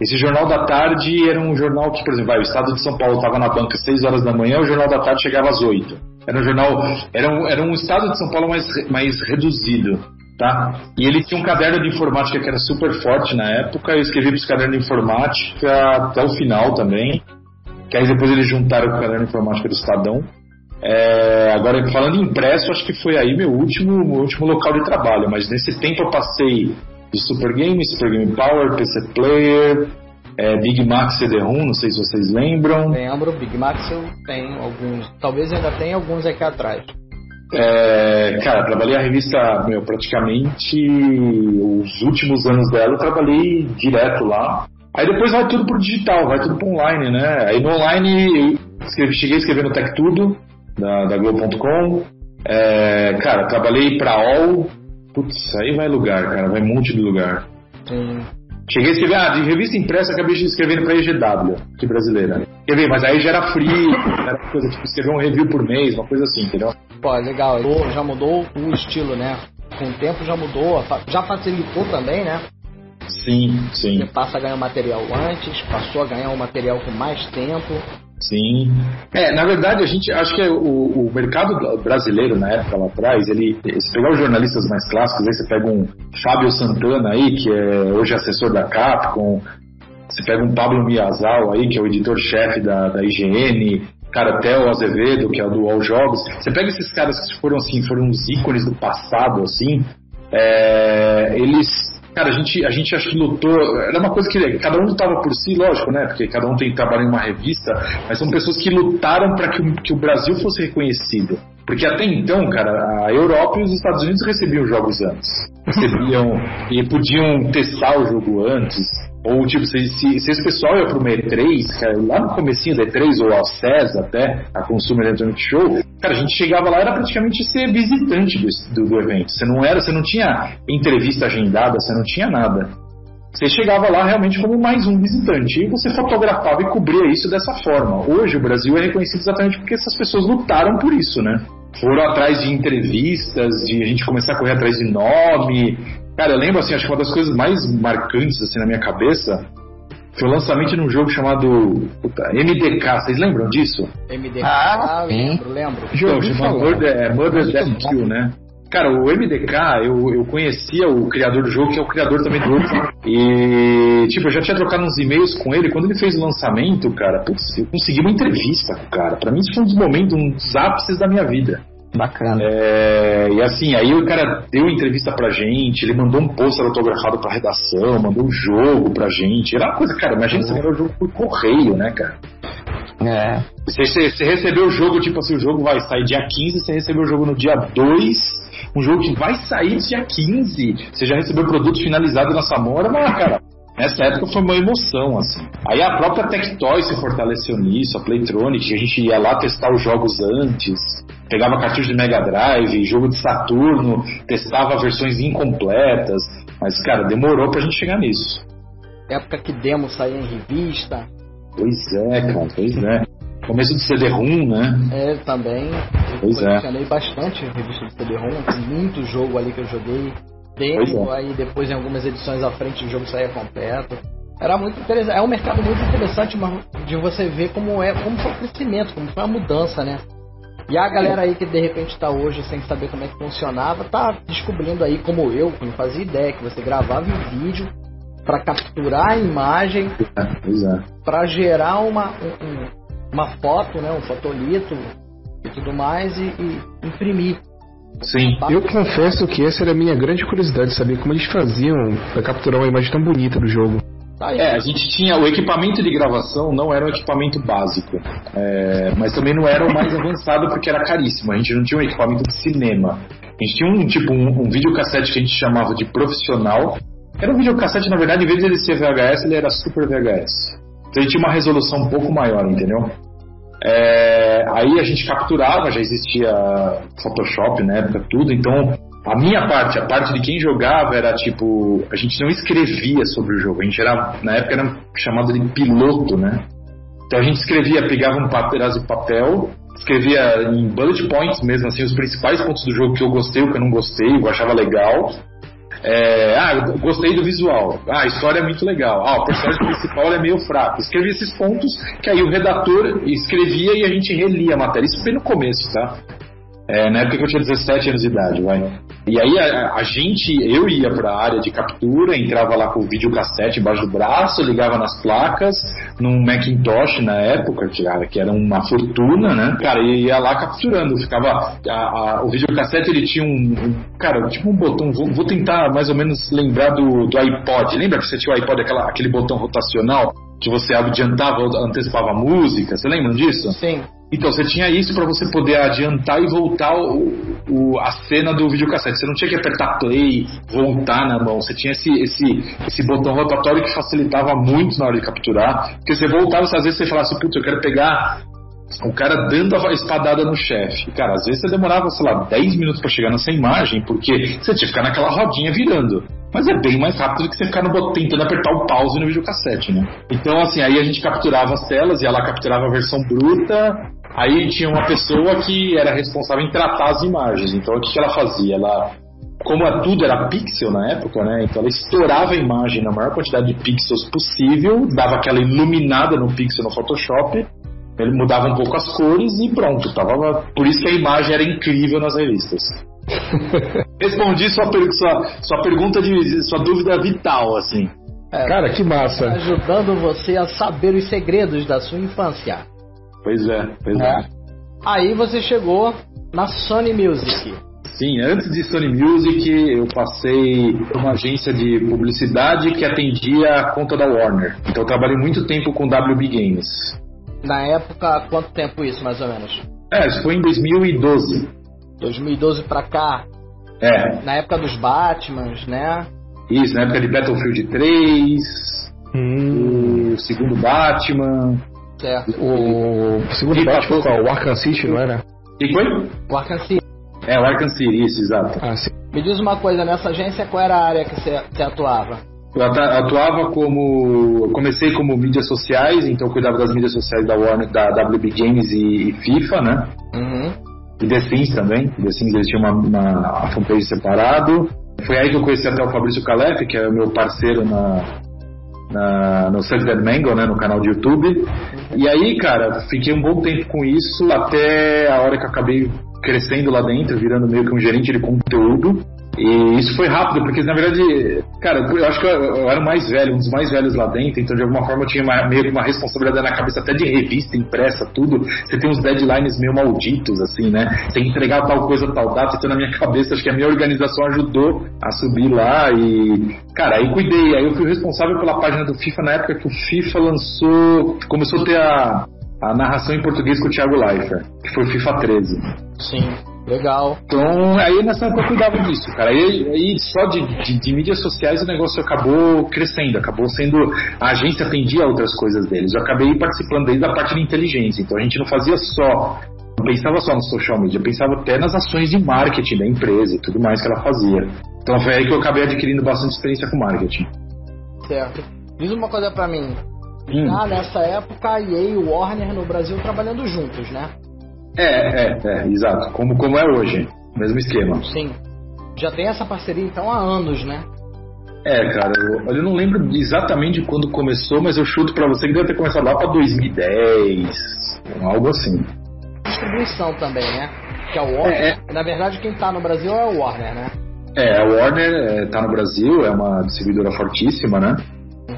Esse Jornal da Tarde era um jornal que, por exemplo, o Estado de São Paulo estava na banca às 6 horas da manhã, o Jornal da Tarde chegava às 8. Era um jornal, era um Estado de São Paulo mais reduzido. Tá? E ele tinha um caderno de informática que era super forte na época. Eu escrevi para esse caderno de informática até o final também, que aí depois eles juntaram com o caderno de informática do Estadão. Agora, falando em impresso, acho que foi aí meu último local de trabalho. Mas nesse tempo eu passei de Super Game Power, PC Player, Big Mac CD-ROM, não sei se vocês lembram. Lembro, Big Mac eu tenho alguns, talvez ainda tenha alguns aqui atrás. Cara, trabalhei a revista, praticamente os últimos anos dela eu trabalhei direto lá. Aí depois vai tudo pro digital, vai tudo pro online, né? Aí no online eu cheguei a escrever no Tech Tudo, da Globo.com. Cara, trabalhei pra All. Putz, aí vai lugar, cara, vai um monte de lugar. Sim. Cheguei a escrever, de revista impressa, acabei escrevendo pra EGW, que brasileira. Quer ver, mas aí já era free, era coisa tipo, escrever um review por mês, uma coisa assim, entendeu? Pô, legal, já mudou o estilo, né? Com o tempo já mudou, já facilitou também, né? Sim. Você passa a ganhar material antes, passou a ganhar um material com mais tempo. Sim. Na verdade, a gente acho que o mercado brasileiro na época lá atrás, se pegar os jornalistas mais clássicos, aí você pega um Fábio Santana aí, que é hoje assessor da Capcom, você pega um Pablo Miyazawa aí, que é o editor-chefe da IGN, cara, Theo Azevedo, que é o do All Jogos. Você pega esses caras que foram uns ícones do passado, assim, eles... Cara, a gente acho que lutou. Era uma coisa que cada um lutava por si, lógico, né? Porque cada um tem que trabalhar em uma revista, mas são pessoas que lutaram para que o Brasil fosse reconhecido. Porque até então, cara, a Europa e os Estados Unidos recebiam jogos antes. Recebiam e podiam testar o jogo antes. Ou, tipo, se esse pessoal ia para uma E3, cara, lá no comecinho da E3, ou a CES até, a Consumer Electronic Show, cara, a gente chegava lá, era praticamente ser visitante do evento. Você não tinha entrevista agendada, você não tinha nada. Você chegava lá realmente como mais um visitante, e você fotografava e cobria isso dessa forma. Hoje o Brasil é reconhecido exatamente porque essas pessoas lutaram por isso, né? Foram atrás de entrevistas, de a gente começar a correr atrás de nome. Cara, eu lembro, assim, acho que uma das coisas mais marcantes, assim, na minha cabeça foi o lançamento de um jogo chamado MDK. Vocês lembram disso? MDK, sim. lembro. Então, chama Murder Death Kill, né? Cara, o MDK, eu conhecia o criador do jogo, que é o criador também do outro. E, tipo, eu já tinha trocado uns e-mails com ele. Quando ele fez o lançamento, cara, putz, eu consegui uma entrevista com o cara. Pra mim, isso foi um dos momentos, um dos ápices da minha vida. Bacana. E assim, aí o cara deu entrevista pra gente, ele mandou um pôster autografado pra redação, mandou um jogo pra gente. Era uma coisa, cara, imagina você ganhar o jogo por correio, né, cara? Você recebeu o jogo, tipo assim, o jogo vai sair dia 15, você recebeu o jogo no dia 2, um jogo que vai sair dia 15, você já recebeu o produto finalizado na sua mão, mas, cara, nessa época foi uma emoção, assim. Aí a própria Tectoy se fortaleceu nisso, a Playtronic, a gente ia lá testar os jogos antes, pegava cartucho de Mega Drive, jogo de Saturno, testava versões incompletas, mas, cara, demorou pra gente chegar nisso. Época que demo saía em revista. Pois é, cara, pois é. Começo do CD-ROM, né? Também. Pois eu colecionei bastante revista do CD-ROM, tem muito jogo ali que eu joguei. Demo, aí depois em algumas edições à frente o jogo saía completo. Era muito interessante, é um mercado muito interessante de você ver como foi o crescimento, como foi a mudança, né? E a galera aí que de repente tá hoje sem saber como é que funcionava, tá descobrindo aí como eu, que não fazia ideia, que você gravava em vídeo para capturar a imagem, para gerar uma foto, né, um fotolito e tudo mais e imprimir. Sim. Eu confesso que essa era a minha grande curiosidade, saber como eles faziam para capturar uma imagem tão bonita do jogo. A gente tinha o equipamento de gravação, não era um equipamento básico, mas também não era o mais avançado porque era caríssimo. A gente não tinha um equipamento de cinema. A gente tinha um videocassete que a gente chamava de profissional. Era um videocassete, na verdade, em vez de ele ser VHS, ele era Super VHS. Então ele tinha uma resolução um pouco maior, entendeu? Aí a gente capturava, já existia Photoshop na época, tudo, então a minha parte, a parte de quem jogava era tipo, a gente não escrevia sobre o jogo, a gente na época era chamado de piloto, né? Então a gente escrevia, pegava um pedaço de papel, escrevia em bullet points mesmo, assim, os principais pontos do jogo que eu gostei, o que eu não gostei, o que eu achava legal. Eu gostei do visual, a história é muito legal, o personagem principal é meio fraco. Escrevi esses pontos que aí o redator escrevia e a gente relia a matéria. Isso foi no começo, tá? Na época que eu tinha 17 anos de idade, vai. E aí eu ia pra área de captura, entrava lá com o videocassete embaixo do braço, ligava nas placas, num Macintosh na época, que era uma fortuna, né? Cara, e ia lá capturando, ficava... o videocassete, ele tinha cara, tipo um botão, vou tentar mais ou menos lembrar do iPod. Lembra que você tinha o iPod, aquele botão rotacional, que você adiantava, antecipava a música? Você lembra disso? Sim. Então, você tinha isso para você poder adiantar e voltar a cena do videocassete. Você não tinha que apertar play, voltar na mão. Você tinha esse botão rotatório que facilitava muito na hora de capturar. Porque você voltava, às vezes você falava assim, putz, eu quero pegar o cara dando a espadada no chefe. Cara, às vezes você demorava, sei lá, 10 minutos para chegar nessa imagem, porque você tinha que ficar naquela rodinha virando. Mas é bem mais rápido do que você ficar tentando apertar o pause no videocassete, né? Então, assim, aí a gente capturava as telas e ela capturava a versão bruta. Aí tinha uma pessoa que era responsável em tratar as imagens. Então, o que ela fazia? Como tudo era pixel na época, né? Então ela estourava a imagem na maior quantidade de pixels possível, dava aquela iluminada no pixel no Photoshop, ele mudava um pouco as cores e pronto. Por isso que a imagem era incrível nas revistas. Respondi sua pergunta, sua dúvida vital, assim. Cara, que massa. Ajudando você a saber os segredos da sua infância. Pois é. Aí você chegou na Sony Music. Sim, antes de Sony Music eu passei por uma agência de publicidade que atendia a conta da Warner. Então eu trabalhei muito tempo com WB Games. Na época, quanto tempo isso, mais ou menos? Isso foi em 2012. 2012 pra cá? Na época dos Batmans, né? Isso, na época de Battlefield 3, o segundo Batman. Certo. O segundo Batman qual? O Arkham City, não era? E foi? O Arkham City. O Arkham City, isso, exato. Sim. Me diz uma coisa, nessa agência, qual era a área que você atuava? Eu atuava comecei como mídias sociais, então eu cuidava das mídias sociais da Warner, da WB Games e FIFA, né? E The Sims também. The Sims, eles tinham uma fanpage separado. Foi aí que eu conheci até o Fabrício Calef, que é o meu parceiro no Save That Mango, né, no canal de YouTube. E aí, cara, fiquei um bom tempo com isso, até a hora que eu acabei crescendo lá dentro, virando meio que um gerente de conteúdo. E isso foi rápido, porque na verdade, cara, eu acho que eu era o mais velho, um dos mais velhos lá dentro, então de alguma forma eu tinha meio que uma responsabilidade na cabeça até de revista impressa, tudo. Você tem uns deadlines meio malditos, assim, né? Você tem que entregar tal coisa, tal data, então na minha cabeça acho que a minha organização ajudou a subir lá e, cara, aí cuidei, aí eu fui responsável pela página do FIFA na época que o FIFA começou a ter a narração em português com o Thiago Leifert, que foi o FIFA 13. Sim. Legal. Então, aí nessa época eu cuidava disso, cara. Aí só de mídias sociais o negócio acabou crescendo, acabou sendo. A agência atendia a outras coisas deles. Eu acabei participando desde a parte de inteligência. Então a gente não fazia não pensava só no social media, eu pensava até nas ações de marketing da empresa e tudo mais que ela fazia. Então foi aí que eu acabei adquirindo bastante experiência com marketing. Certo. Diz uma coisa pra mim. Nessa época a EA e o Warner no Brasil trabalhando juntos, né? Exato. Como é hoje. Mesmo esquema. Sim. Já tem essa parceria então há anos, né? Cara, eu não lembro exatamente de quando começou, mas eu chuto pra você que deve ter começado lá pra 2010, algo assim. Distribuição também, né? Que é o Warner. Na verdade, quem tá no Brasil é o Warner, né? A Warner tá no Brasil, é uma distribuidora fortíssima, né?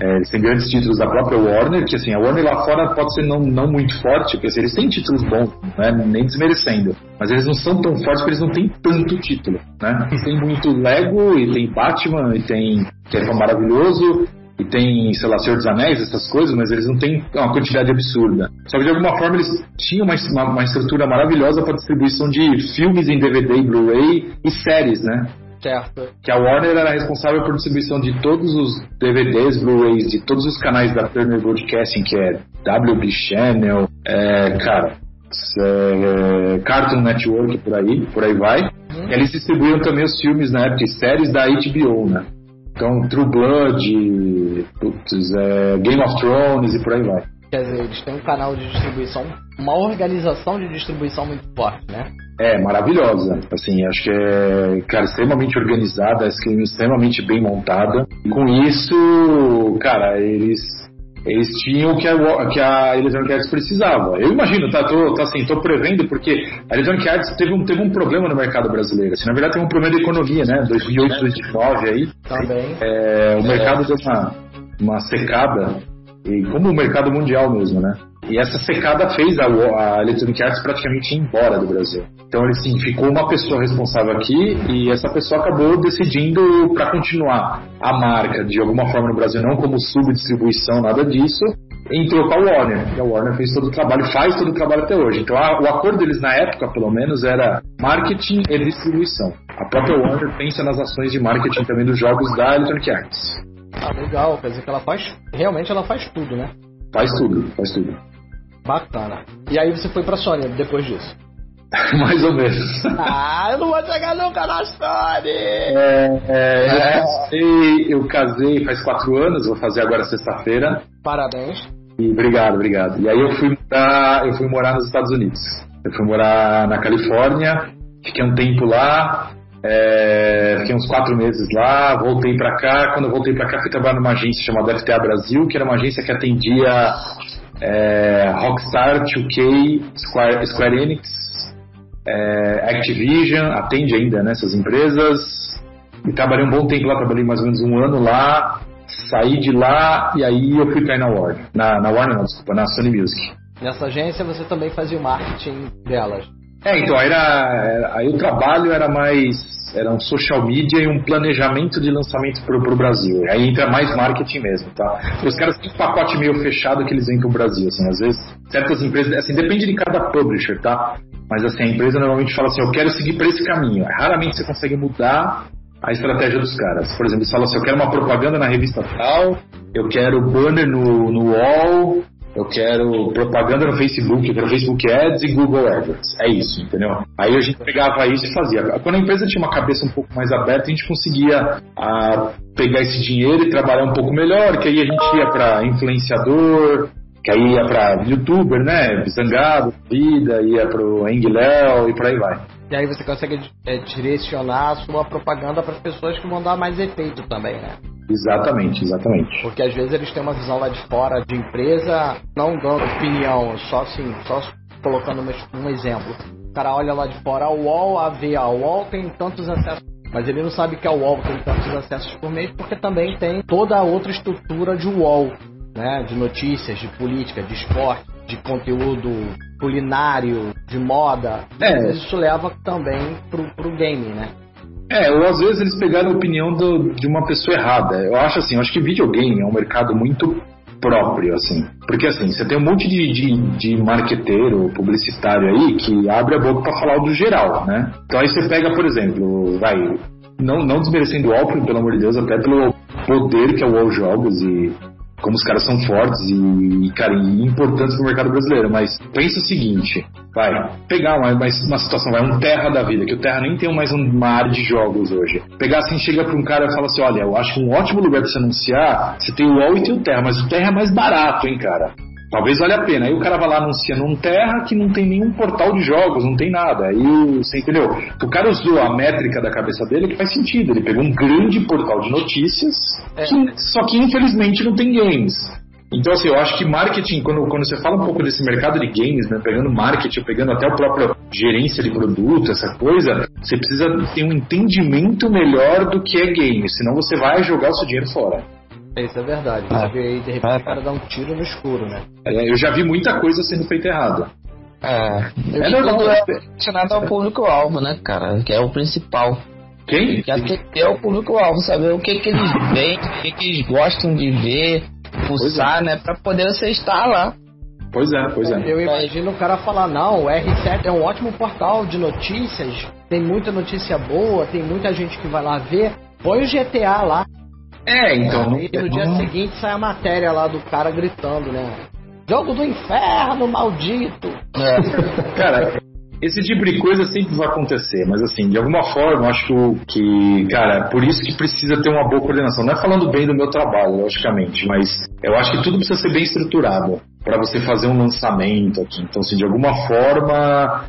Eles têm grandes títulos da própria Warner, que assim, a Warner lá fora pode ser não muito forte, porque assim, eles têm títulos bons, né? Nem desmerecendo, mas eles não são tão fortes porque eles não têm tanto título, né? Tem muito Lego, e tem Batman, e tem que é maravilhoso, e tem, sei lá, Senhor dos Anéis, essas coisas, mas eles não têm uma quantidade absurda. Só que de alguma forma eles tinham uma estrutura maravilhosa para distribuição de filmes em DVD e Blu-ray e séries, né? Certo. Que a Warner era responsável por distribuição de todos os DVDs, Blu-rays, de todos os canais da Turner Broadcasting, que é WB Channel, Cartoon Network, por aí vai. E eles distribuíam também os filmes na época, séries da HBO, né? Então, True Blood, Game of Thrones e por aí vai. Quer dizer, eles têm um canal de distribuição, uma organização de distribuição muito forte, né? Maravilhosa. Assim, acho que cara, extremamente organizada, extremamente bem montada. E com isso, cara, eles tinham o que a Electronic Arts precisava. Eu imagino, tô prevendo, porque a Electronic Arts teve um problema no mercado brasileiro. Assim, na verdade, teve um problema de economia, né? 2008, 2009 aí. Também. O mercado deu uma secada, e como o mercado mundial mesmo, né? E essa secada fez a Electronic Arts praticamente ir embora do Brasil. Então, assim, ficou uma pessoa responsável aqui e essa pessoa acabou decidindo para continuar a marca de alguma forma no Brasil, não como subdistribuição, nada disso, entrou com a Warner. E a Warner fez todo o trabalho, faz todo o trabalho até hoje. Então, o acordo deles na época, pelo menos, era marketing e distribuição. A própria Warner pensa nas ações de marketing também dos jogos da Electronic Arts. Legal, quer dizer que ela faz tudo, né? Faz tudo. Bacana. E aí você foi pra Sony depois disso? Mais ou menos. Eu não vou chegar nunca na Sony! Eu casei faz 4 anos, vou fazer agora sexta-feira. Parabéns. E obrigado. E aí eu fui morar nos Estados Unidos. Eu fui morar na Califórnia, fiquei um tempo lá, fiquei uns 4 meses lá, voltei pra cá. Quando eu voltei pra cá, fui trabalhar numa agência chamada FTA Brasil, que era uma agência que atendia Rockstar, 2K, Square Enix, Activision, atende ainda nessas empresas. E trabalhei um bom tempo lá, trabalhei mais ou menos 1 ano lá, saí de lá e aí eu fui cair na Warner. Na Sony Music. Nessa agência você também fazia o marketing delas? Então, aí o trabalho era um social media e um planejamento de lançamento pro Brasil. Aí entra mais marketing mesmo, tá? Os caras têm um pacote meio fechado que eles vêm pro Brasil, assim, às vezes, certas empresas, assim, depende de cada publisher, tá? Mas assim, a empresa normalmente fala assim, eu quero seguir por esse caminho. Raramente você consegue mudar a estratégia dos caras. Por exemplo, eles falam assim, eu quero uma propaganda na revista tal, eu quero banner no wall, eu quero propaganda no Facebook, eu quero Facebook Ads e Google AdWords. É isso, entendeu? Aí a gente pegava isso e fazia. Quando a empresa tinha uma cabeça um pouco mais aberta, a gente conseguia pegar esse dinheiro e trabalhar um pouco melhor, que aí a gente ia para influenciador, que aí ia para youtuber, né? Zangado, Vida, ia pro Enguiléu e por aí vai. E aí você consegue direcionar a sua propaganda para as pessoas que vão dar mais efeito também, né? Exatamente. Porque às vezes eles têm uma visão lá de fora de empresa, não dando opinião, só colocando um exemplo. O cara olha lá de fora, a UOL, vê a UOL tem tantos acessos, mas ele não sabe que a UOL tem tantos acessos por mês, porque também tem toda a outra estrutura de UOL, né? De notícias, de política, de esporte, de conteúdo culinário, de moda. Isso leva também pro game, né? Ou às vezes eles pegaram a opinião de uma pessoa errada. Eu acho que videogame é um mercado muito próprio, assim. Porque assim, você tem um monte de marqueteiro, publicitário aí que abre a boca pra falar do geral, né? Então aí você pega, por exemplo, não desmerecendo o UOL, pelo amor de Deus, até pelo poder que é o UOL Jogos e como os caras são fortes e importantes pro mercado brasileiro, mas pensa o seguinte, pegar uma situação, um Terra da vida, que o Terra nem tem mais uma área de jogos hoje. Pegar assim, chega pra um cara e fala assim, olha, eu acho que um ótimo lugar pra você anunciar, você tem o UOL e tem o Terra, mas o Terra é mais barato, hein, cara? Talvez valha a pena. Aí o cara vai lá anuncia num Terra que não tem nenhum portal de jogos, não tem nada. Aí você entendeu? O cara usou a métrica da cabeça dele que faz sentido. Ele pegou um grande portal de notícias, só que infelizmente não tem games. Então assim, eu acho que marketing, quando você fala um pouco desse mercado de games, né, pegando marketing, pegando até o próprio gerência de produto, essa coisa, você precisa ter um entendimento melhor do que é game, senão você vai jogar o seu dinheiro fora. Isso é verdade. Você vê aí, de repente, o cara dá um tiro no escuro, né? Eu já vi muita coisa sendo feita errada. Tudo é destinado ao público-alvo, né, cara? Que é o principal. Quem? Que é o público-alvo, saber o que eles veem, o que eles gostam de ver, pulsar, né? Pra poder você estar lá. Pois é. Eu imagino o cara falar, não, o R7 é um ótimo portal de notícias, tem muita notícia boa, tem muita gente que vai lá ver, põe o GTA lá. Então... E no dia seguinte sai a matéria lá do cara gritando, né? Jogo do inferno, maldito! Cara, esse tipo de coisa sempre vai acontecer, mas assim, de alguma forma, eu acho que, cara, por isso que precisa ter uma boa coordenação. Não é falando bem do meu trabalho, logicamente, mas eu acho que tudo precisa ser bem estruturado para você fazer um lançamento aqui. Então, assim, de alguma forma...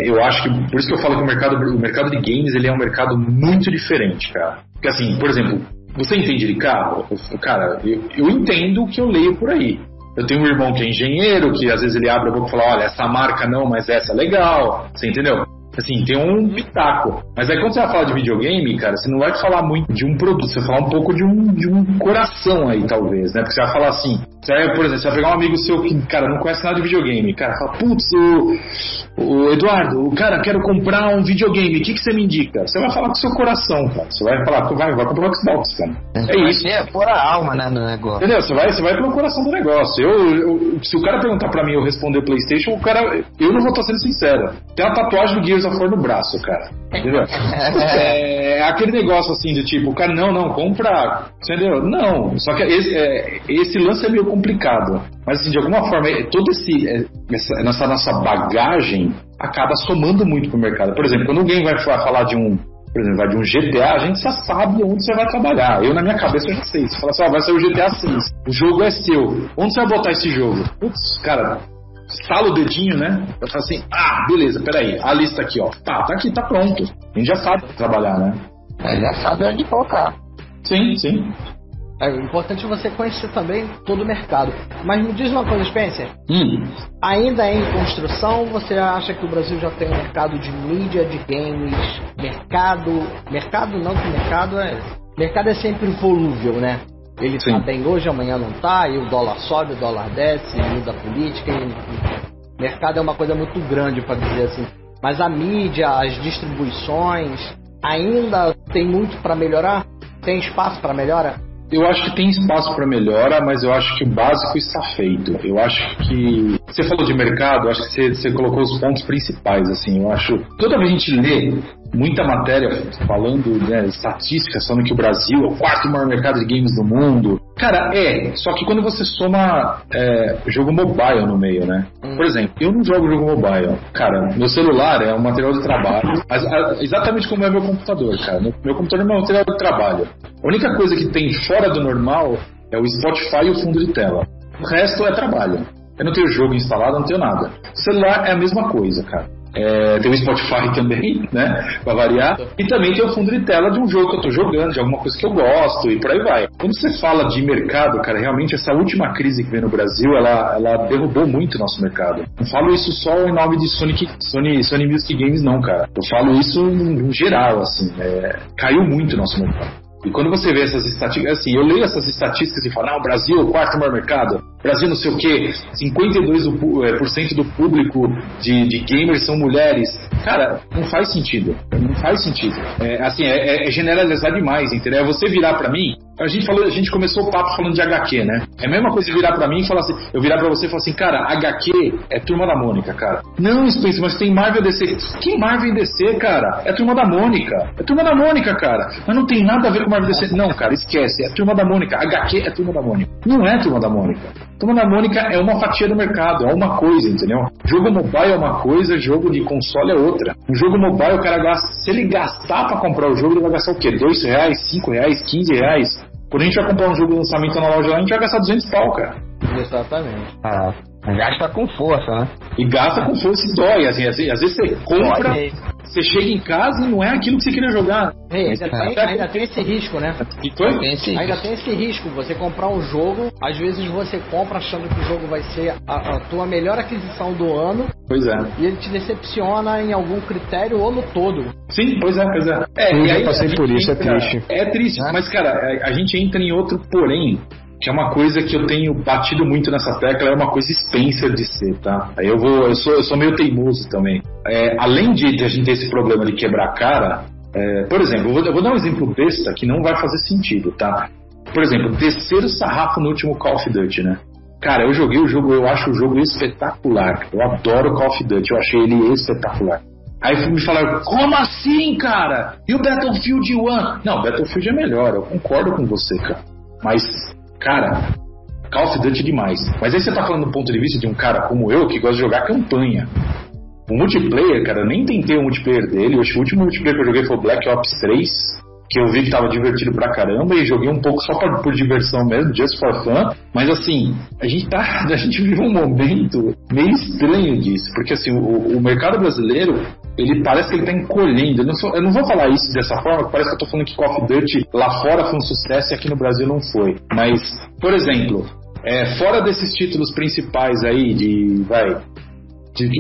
eu acho que, por isso que eu falo que o mercado de games ele é um mercado muito diferente, cara. Porque assim, por exemplo, você entende de carro? Cara, eu entendo o que eu leio por aí. Eu tenho um irmão que é engenheiro, que às vezes ele abre a boca e fala, olha, essa marca não, mas essa é legal. Você entendeu? Assim, tem um pitaco. Mas aí quando você vai falar de videogame, cara, você não vai falar muito de um produto, você vai falar um pouco de um coração aí, talvez, né? Porque você vai falar assim, por exemplo, você vai pegar um amigo seu que, cara, não conhece nada de videogame, cara, fala, putz, o Eduardo, cara, quero comprar um videogame, o que você me indica? Você vai falar com o seu coração, cara. Você vai falar, vai comprar o Xbox, cara. É isso. Pôr a alma, né, no negócio. Entendeu? Você vai pelo coração do negócio. Se o cara perguntar pra mim eu responder o PlayStation, eu não vou estar sendo sincero. Tem uma tatuagem do Gears of War no braço, cara. Entendeu? É aquele negócio assim de tipo, o cara, não, compra. Entendeu? Não. Só que esse lance é meio complicado. Mas assim, de alguma forma, essa nossa bagagem acaba somando muito pro mercado. Por exemplo, quando alguém vai falar de um GTA, a gente já sabe onde você vai trabalhar. Eu, na minha cabeça, eu já sei. Você fala assim, vai ser o GTA 6. O jogo é seu. Onde você vai botar esse jogo? Putz, cara, estala o dedinho, né? Eu falo assim, beleza, peraí. A lista aqui, ó. Tá aqui, tá pronto. A gente já sabe trabalhar, né? Já sabe onde colocar. Sim. É importante você conhecer também todo o mercado. Mas me diz uma coisa, Spencer. Ainda é em construção? Você acha que o Brasil já tem um mercado de mídia, de games? Mercado não, que mercado é sempre volúvel, né? Ele tá bem hoje, amanhã não tá, e o dólar sobe, o dólar desce, e muda a política. Mercado é uma coisa muito grande, para dizer assim. Mas a mídia, as distribuições, ainda tem muito para melhorar? Tem espaço para melhora? Eu acho que tem espaço para melhora, mas eu acho que o básico está feito. Eu acho que... Você falou de mercado, eu acho que você colocou os pontos principais, assim. Eu acho... Toda vez que a gente lê muita matéria falando, né, estatísticas, falando que o Brasil é o quarto maior mercado de games do mundo. Cara, só que quando você soma jogo mobile no meio, né? Por exemplo, eu não jogo jogo mobile. Cara, meu celular é um material de trabalho, exatamente como é meu computador, cara. Meu computador é um material de trabalho. A única coisa que tem fora do normal é o Spotify e o fundo de tela. O resto é trabalho. Eu não tenho jogo instalado, não tenho nada. O celular é a mesma coisa, cara. Tem o Spotify também, né? Pra variar. E também tem o fundo de tela de um jogo que eu tô jogando, de alguma coisa que eu gosto, e por aí vai. Quando você fala de mercado, cara, realmente essa última crise que veio no Brasil, ela derrubou muito o nosso mercado. Não falo isso só em nome de Sony Music Games, não, cara. Eu falo isso em geral, assim. Caiu muito o nosso mercado. E quando você vê essas estatísticas, assim, eu leio essas estatísticas e falo, o Brasil é o quarto maior mercado, Brasil não sei o que, 52% do público de gamers são mulheres. Cara, não faz sentido. Não faz sentido. É generalizar demais, entendeu? É você virar pra mim, a gente começou o papo falando de HQ, né? É a mesma coisa de virar pra mim e falar assim, eu virar pra você e falar assim, cara, HQ é Turma da Mônica, cara. Não, Spencer, mas tem Marvel e DC. Que Marvel e DC, cara? É Turma da Mônica. É Turma da Mônica, cara. Mas não tem nada a ver com Marvel e DC. Não, cara, esquece. É Turma da Mônica. HQ é Turma da Mônica. Não é Turma da Mônica. Turma da Mônica é uma fatia do mercado, é uma coisa, entendeu? Jogo mobile é uma coisa, jogo de console é outra. Um jogo mobile, o cara gasta, se ele gastar pra comprar o jogo, ele vai gastar o quê? R$2, R$5, R$15? Quando a gente vai comprar um jogo de lançamento na loja lá, a gente vai gastar 200 pau, cara. Exatamente. Gasta com força, né? E gasta com força e dói, assim, às vezes você compra, você chega em casa e não é aquilo que você queria jogar. Ainda tem esse risco, né? Ainda tem esse risco. Você comprar um jogo, às vezes você compra achando que o jogo vai ser a tua melhor aquisição do ano. Pois é. E ele te decepciona em algum critério ou no todo. Sim, pois é. Eu já passei por isso, é triste. É triste, mas cara, a gente entra em outro porém, que é uma coisa que eu tenho batido muito nessa tecla, é uma coisa Spencer de ser, tá? Aí eu sou meio teimoso também. Além de a gente ter esse problema de quebrar a cara, por exemplo, eu vou dar um exemplo besta que não vai fazer sentido, tá? Por exemplo, descer o sarrafo no último Call of Duty, né? Cara, eu joguei o jogo, eu acho o jogo espetacular. Eu adoro Call of Duty, eu achei ele espetacular. Aí me falaram, como assim, cara? E o Battlefield 1? Não, Battlefield é melhor, eu concordo com você, cara. Mas, cara, Call of Duty é demais. Mas aí você tá falando do ponto de vista de um cara como eu, que gosta de jogar campanha. O multiplayer, cara, eu nem tentei o multiplayer dele. O último multiplayer que eu joguei foi o Black Ops 3, que eu vi que tava divertido pra caramba, e joguei um pouco só por diversão mesmo, just for fun. Mas assim, a gente vive um momento meio estranho disso, porque assim, o mercado brasileiro, ele parece que ele tá encolhendo. Eu não vou falar isso dessa forma, parece que eu tô falando que Call of Duty lá fora foi um sucesso e aqui no Brasil não foi. Mas, por exemplo, fora desses títulos principais aí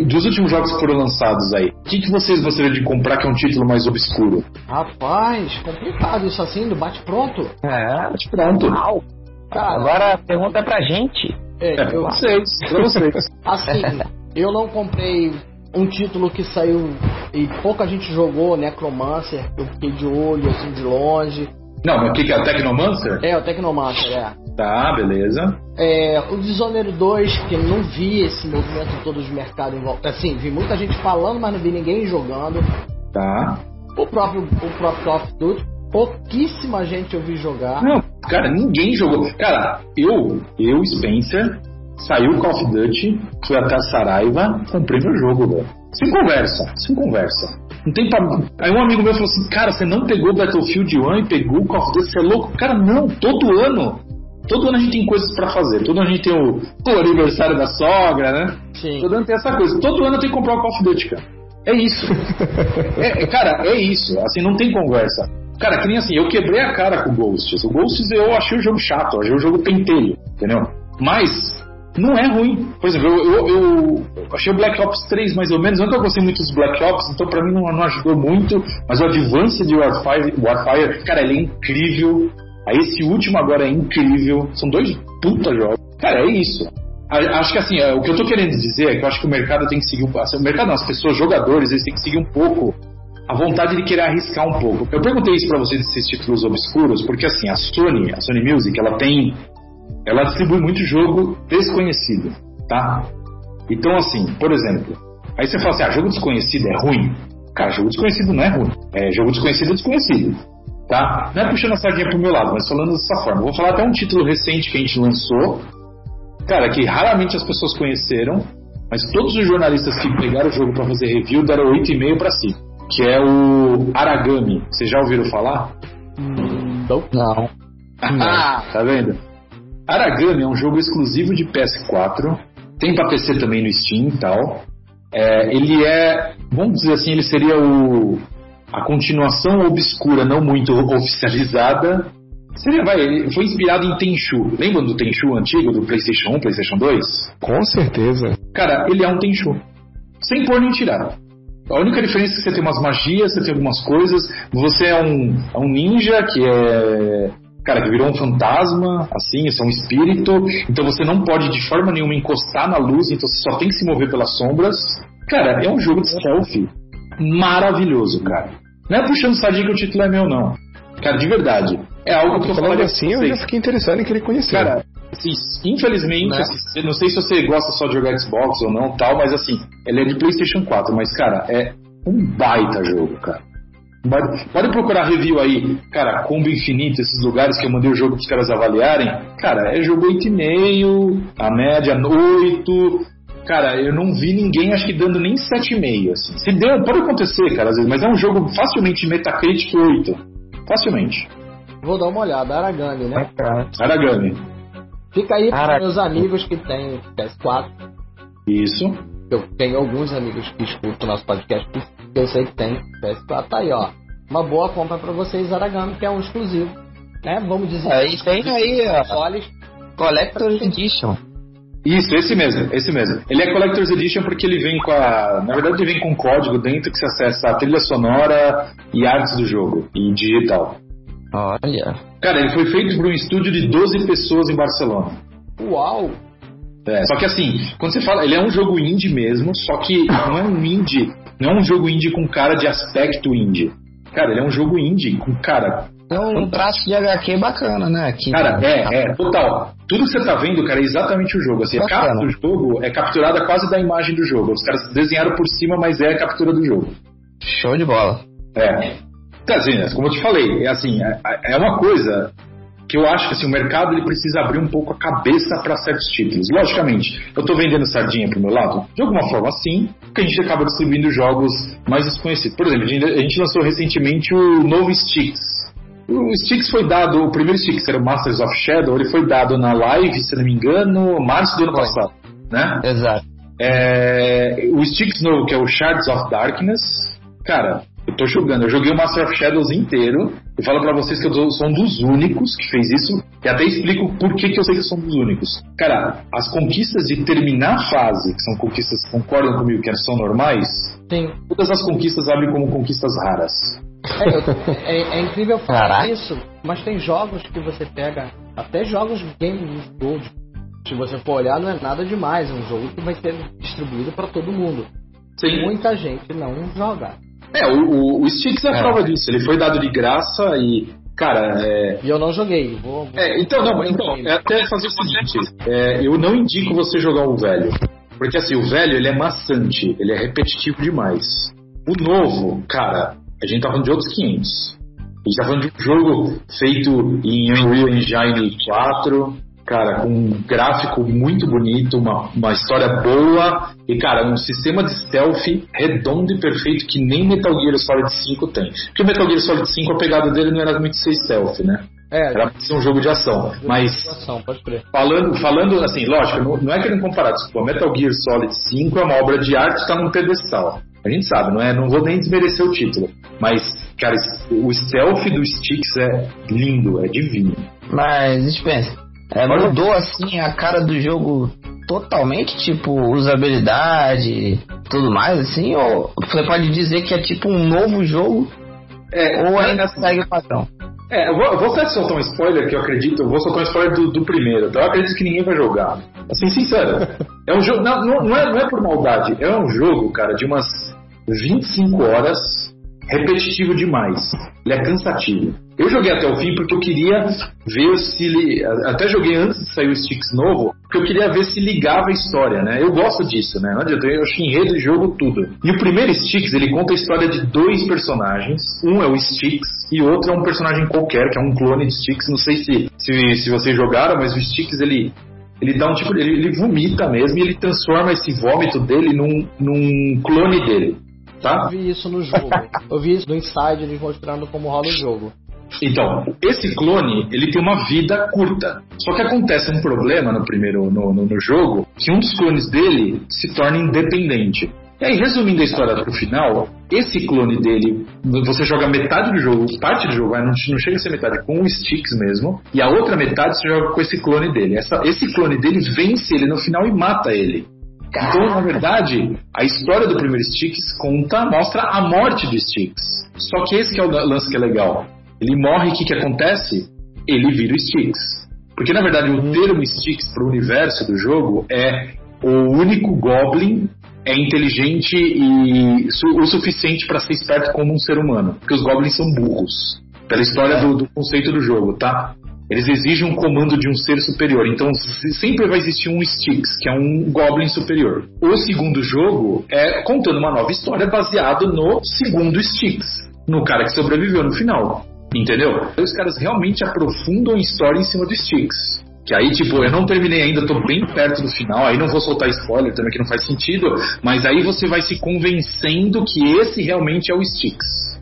dos últimos jogos que foram lançados aí, o que vocês gostariam de comprar que é um título mais obscuro? Rapaz, complicado isso assim, do bate-pronto. Bate-pronto. Cara, agora a pergunta é pra gente. Pra vocês. Assim, eu não comprei um título que saiu e pouca gente jogou, Necromancer, eu fiquei de olho, assim, de longe. Não, mas o que é o Technomancer? O Technomancer, Tá, beleza. O Dishonored 2, que eu não vi esse movimento todo de mercado em volta. Assim, vi muita gente falando, mas não vi ninguém jogando. Tá. O próprio Call of Duty, pouquíssima gente eu vi jogar. Não, cara, ninguém jogou. Cara, eu Spencer, saiu o Call of Duty, fui até a Saraiva, comprei meu jogo, velho. Sem conversa. Não tem pra... Aí um amigo meu falou assim, cara, você não pegou o Battlefield 1 e pegou o Call of Duty, você é louco? Cara, não, todo ano a gente tem coisas pra fazer. Todo ano a gente tem o aniversário da sogra, né? Sim. Todo ano tem essa coisa. Todo ano eu tenho que comprar o Call of Duty, cara. É isso. Cara, é isso. Assim, não tem conversa. Cara, que nem assim, eu quebrei a cara com o Ghosts. O Ghosts eu achei o jogo chato, eu achei o jogo pentelho, entendeu? Mas não é ruim. Por exemplo, eu achei o Black Ops 3 mais ou menos. Eu nunca gostei muito dos Black Ops, então pra mim não ajudou muito. Mas o Advanced Warfare, cara, ele é incrível. Aí esse último agora é incrível. São 2 puta jogos. Cara, é isso. Acho que assim, o que eu tô querendo dizer é que eu acho que o mercado tem que seguir o mercado não, as pessoas, jogadores, eles têm que seguir um pouco a vontade de querer arriscar um pouco. Eu perguntei isso pra vocês desses títulos obscuros, porque assim, a Sony Music, ela distribui muito jogo desconhecido, tá? Então assim, por exemplo, aí você fala assim, jogo desconhecido é ruim? Cara, jogo desconhecido não é ruim. Jogo desconhecido é desconhecido, tá? Não é puxando a sardinha pro meu lado, mas falando dessa forma. Vou falar até um título recente que a gente lançou, cara, que raramente as pessoas conheceram, mas todos os jornalistas que pegaram o jogo pra fazer review deram 8,5 pra si, que é o Aragami. Vocês já ouviram falar? Não. Tá vendo? Aragami é um jogo exclusivo de PS4, tem pra PC também no Steam e tal. Ele é, vamos dizer assim, ele seria a continuação obscura, não muito oficializada. Ele foi inspirado em Tenchu. Lembram do Tenchu antigo, do PlayStation 1, PlayStation 2? Com certeza. Cara, ele é um Tenchu. Sem pôr nem tirar. A única diferença é que você tem umas magias, você tem algumas coisas. Você é um ninja que que virou um fantasma, assim, você é um espírito. Então você não pode de forma nenhuma encostar na luz, então você só tem que se mover pelas sombras. Cara, é um jogo de stealth maravilhoso, cara. Não é puxando sardinha que o título é meu, não. Cara, de verdade. É algo que eu falaria assim, eu já fiquei interessado em querer conhecer. Cara, assim, infelizmente, não sei se você gosta só de jogar Xbox ou não, tal, mas assim, ele é de PlayStation 4, mas, cara, é um baita jogo, cara. Pode procurar review aí, cara, Combo Infinito, esses lugares que eu mandei o jogo pros caras avaliarem. Cara, é jogo 8,5, a média 8. Cara, eu não vi ninguém, acho que dando nem 7,5, assim. Se der, pode acontecer, cara, às vezes, mas é um jogo facilmente Metacritic 8. Facilmente. Vou dar uma olhada, Aragami, né? Aragami. Fica aí para meus amigos que têm PS4. Isso. Eu tenho alguns amigos que escutam nosso podcast que eu sei que tem PS4. Tá aí, ó. Uma boa compra para vocês, Aragami, que é um exclusivo. Né? Vamos dizer. Aí tem aí, ó. Collector's Edition. Isso, esse mesmo. Ele é Collector's Edition porque ele vem na verdade ele vem com um código dentro que você acessa a trilha sonora e artes do jogo, e digital. Olha. Cara, ele foi feito por um estúdio de 12 pessoas em Barcelona. Uau! Só que assim, quando você fala, ele é um jogo indie mesmo, só que não é um indie, não é um jogo indie com cara de aspecto indie. Cara, ele é um jogo indie com cara... É um traço de HQ bacana, né? Aqui, cara, total. Tudo que você tá vendo, cara, é exatamente o jogo. Assim, a capa do jogo é capturada quase da imagem do jogo. Os caras desenharam por cima, mas é a captura do jogo. Show de bola. Assim, como eu te falei, é uma coisa que eu acho que assim, o mercado ele precisa abrir um pouco a cabeça para certos títulos. Logicamente, eu tô vendendo sardinha pro meu lado, de alguma forma sim, porque a gente acaba distribuindo jogos mais desconhecidos. Por exemplo, a gente lançou recentemente o novo Styx. O Styx foi dado, o primeiro Styx era o Masters of Shadow, ele foi dado na live, se não me engano, março do ano passado, né? Exato. O Styx novo, que é o Shards of Darkness, cara, eu tô jogando, eu joguei o Master of Shadows inteiro, e falo pra vocês que eu sou um dos únicos que fez isso, e até explico por que eu sei que eu sou um dos únicos. Cara, as conquistas de terminar a fase, que são conquistas, concordam comigo que são normais? Sim. Todas as conquistas abrem como conquistas raras. É incrível falar isso, mas tem jogos que você pega, até jogos Game Gold, se você for olhar, não é nada demais, é um jogo que vai ser distribuído pra todo mundo. Sim. Muita gente não joga. O Styx é a prova disso, ele foi dado de graça e, cara... E eu não joguei. Então, até fazer o seguinte, eu não indico você jogar o velho, porque assim, o velho ele é maçante, ele é repetitivo demais. O novo, cara, a gente tá falando de outros 500. A gente tá falando de um jogo feito em Unreal Engine 4, cara, com um gráfico muito bonito, uma história boa e, cara, um sistema de stealth redondo e perfeito que nem Metal Gear Solid 5 tem. Porque o Metal Gear Solid 5, a pegada dele não era muito ser stealth, né? Era pra ser um jogo de ação. Mas, pode crer. falando assim, lógico, não é querendo comparar. O Metal Gear Solid 5 é uma obra de arte que tá num pedestal. A gente sabe, não vou nem desmerecer o título. Mas, cara, o stealth do Styx é lindo, é divino. Mas, Spencer, mudou assim a cara do jogo totalmente, tipo, usabilidade, tudo mais, assim? Ou você pode dizer que é tipo um novo jogo? Ou ainda segue o padrão? Eu vou até soltar um spoiler que eu acredito. Eu vou soltar um spoiler do primeiro. Então eu acredito que ninguém vai jogar. Assim, sincero. É um jogo. Não é por maldade. É um jogo, cara, de umas 25 horas, repetitivo demais. Ele é cansativo. Eu joguei até o fim porque eu queria ver se ele... Até joguei antes de sair o Styx novo, porque eu queria ver se ligava a história, né? Eu gosto disso, né? Não adianta, eu acho enredo de jogo tudo. E o primeiro Styx, ele conta a história de 2 personagens. Um é o Styx e o outro é um personagem qualquer, que é um clone de Styx. Não sei se vocês jogaram, mas o Styx, ele dá um tipo... Ele vomita mesmo e ele transforma esse vômito dele num clone dele. Tá? Eu vi isso no jogo. Eu vi isso no Inside, eles mostrando como rola o jogo. Então, esse clone, ele tem uma vida curta. Só que acontece um problema no jogo, que um dos clones dele se torna independente. E aí, resumindo a história pro final, esse clone dele, você joga metade do jogo, parte do jogo, não chega a ser metade, com os sticks mesmo, e a outra metade você joga com esse clone dele. Esse clone dele vence ele no final e mata ele. Então, na verdade, a história do primeiro Sticks mostra a morte do Sticks. Só que esse que é o lance que é legal. Ele morre e o que acontece? Ele vira o Sticks. Porque, na verdade, o termo Sticks pro universo do jogo é o único Goblin inteligente e o suficiente para ser esperto como um ser humano. Porque os Goblins são burros. Pela história do conceito do jogo, tá? Eles exigem um comando de um ser superior. Então sempre vai existir um Sticks, que é um Goblin superior. O segundo jogo é contando uma nova história baseado no segundo Sticks, no cara que sobreviveu no final. Entendeu? Os caras realmente aprofundam a história em cima do Sticks. Que aí, tipo, eu não terminei ainda, tô bem perto do final, aí não vou soltar spoiler também, que não faz sentido, mas aí você vai se convencendo que esse realmente é o Sticks.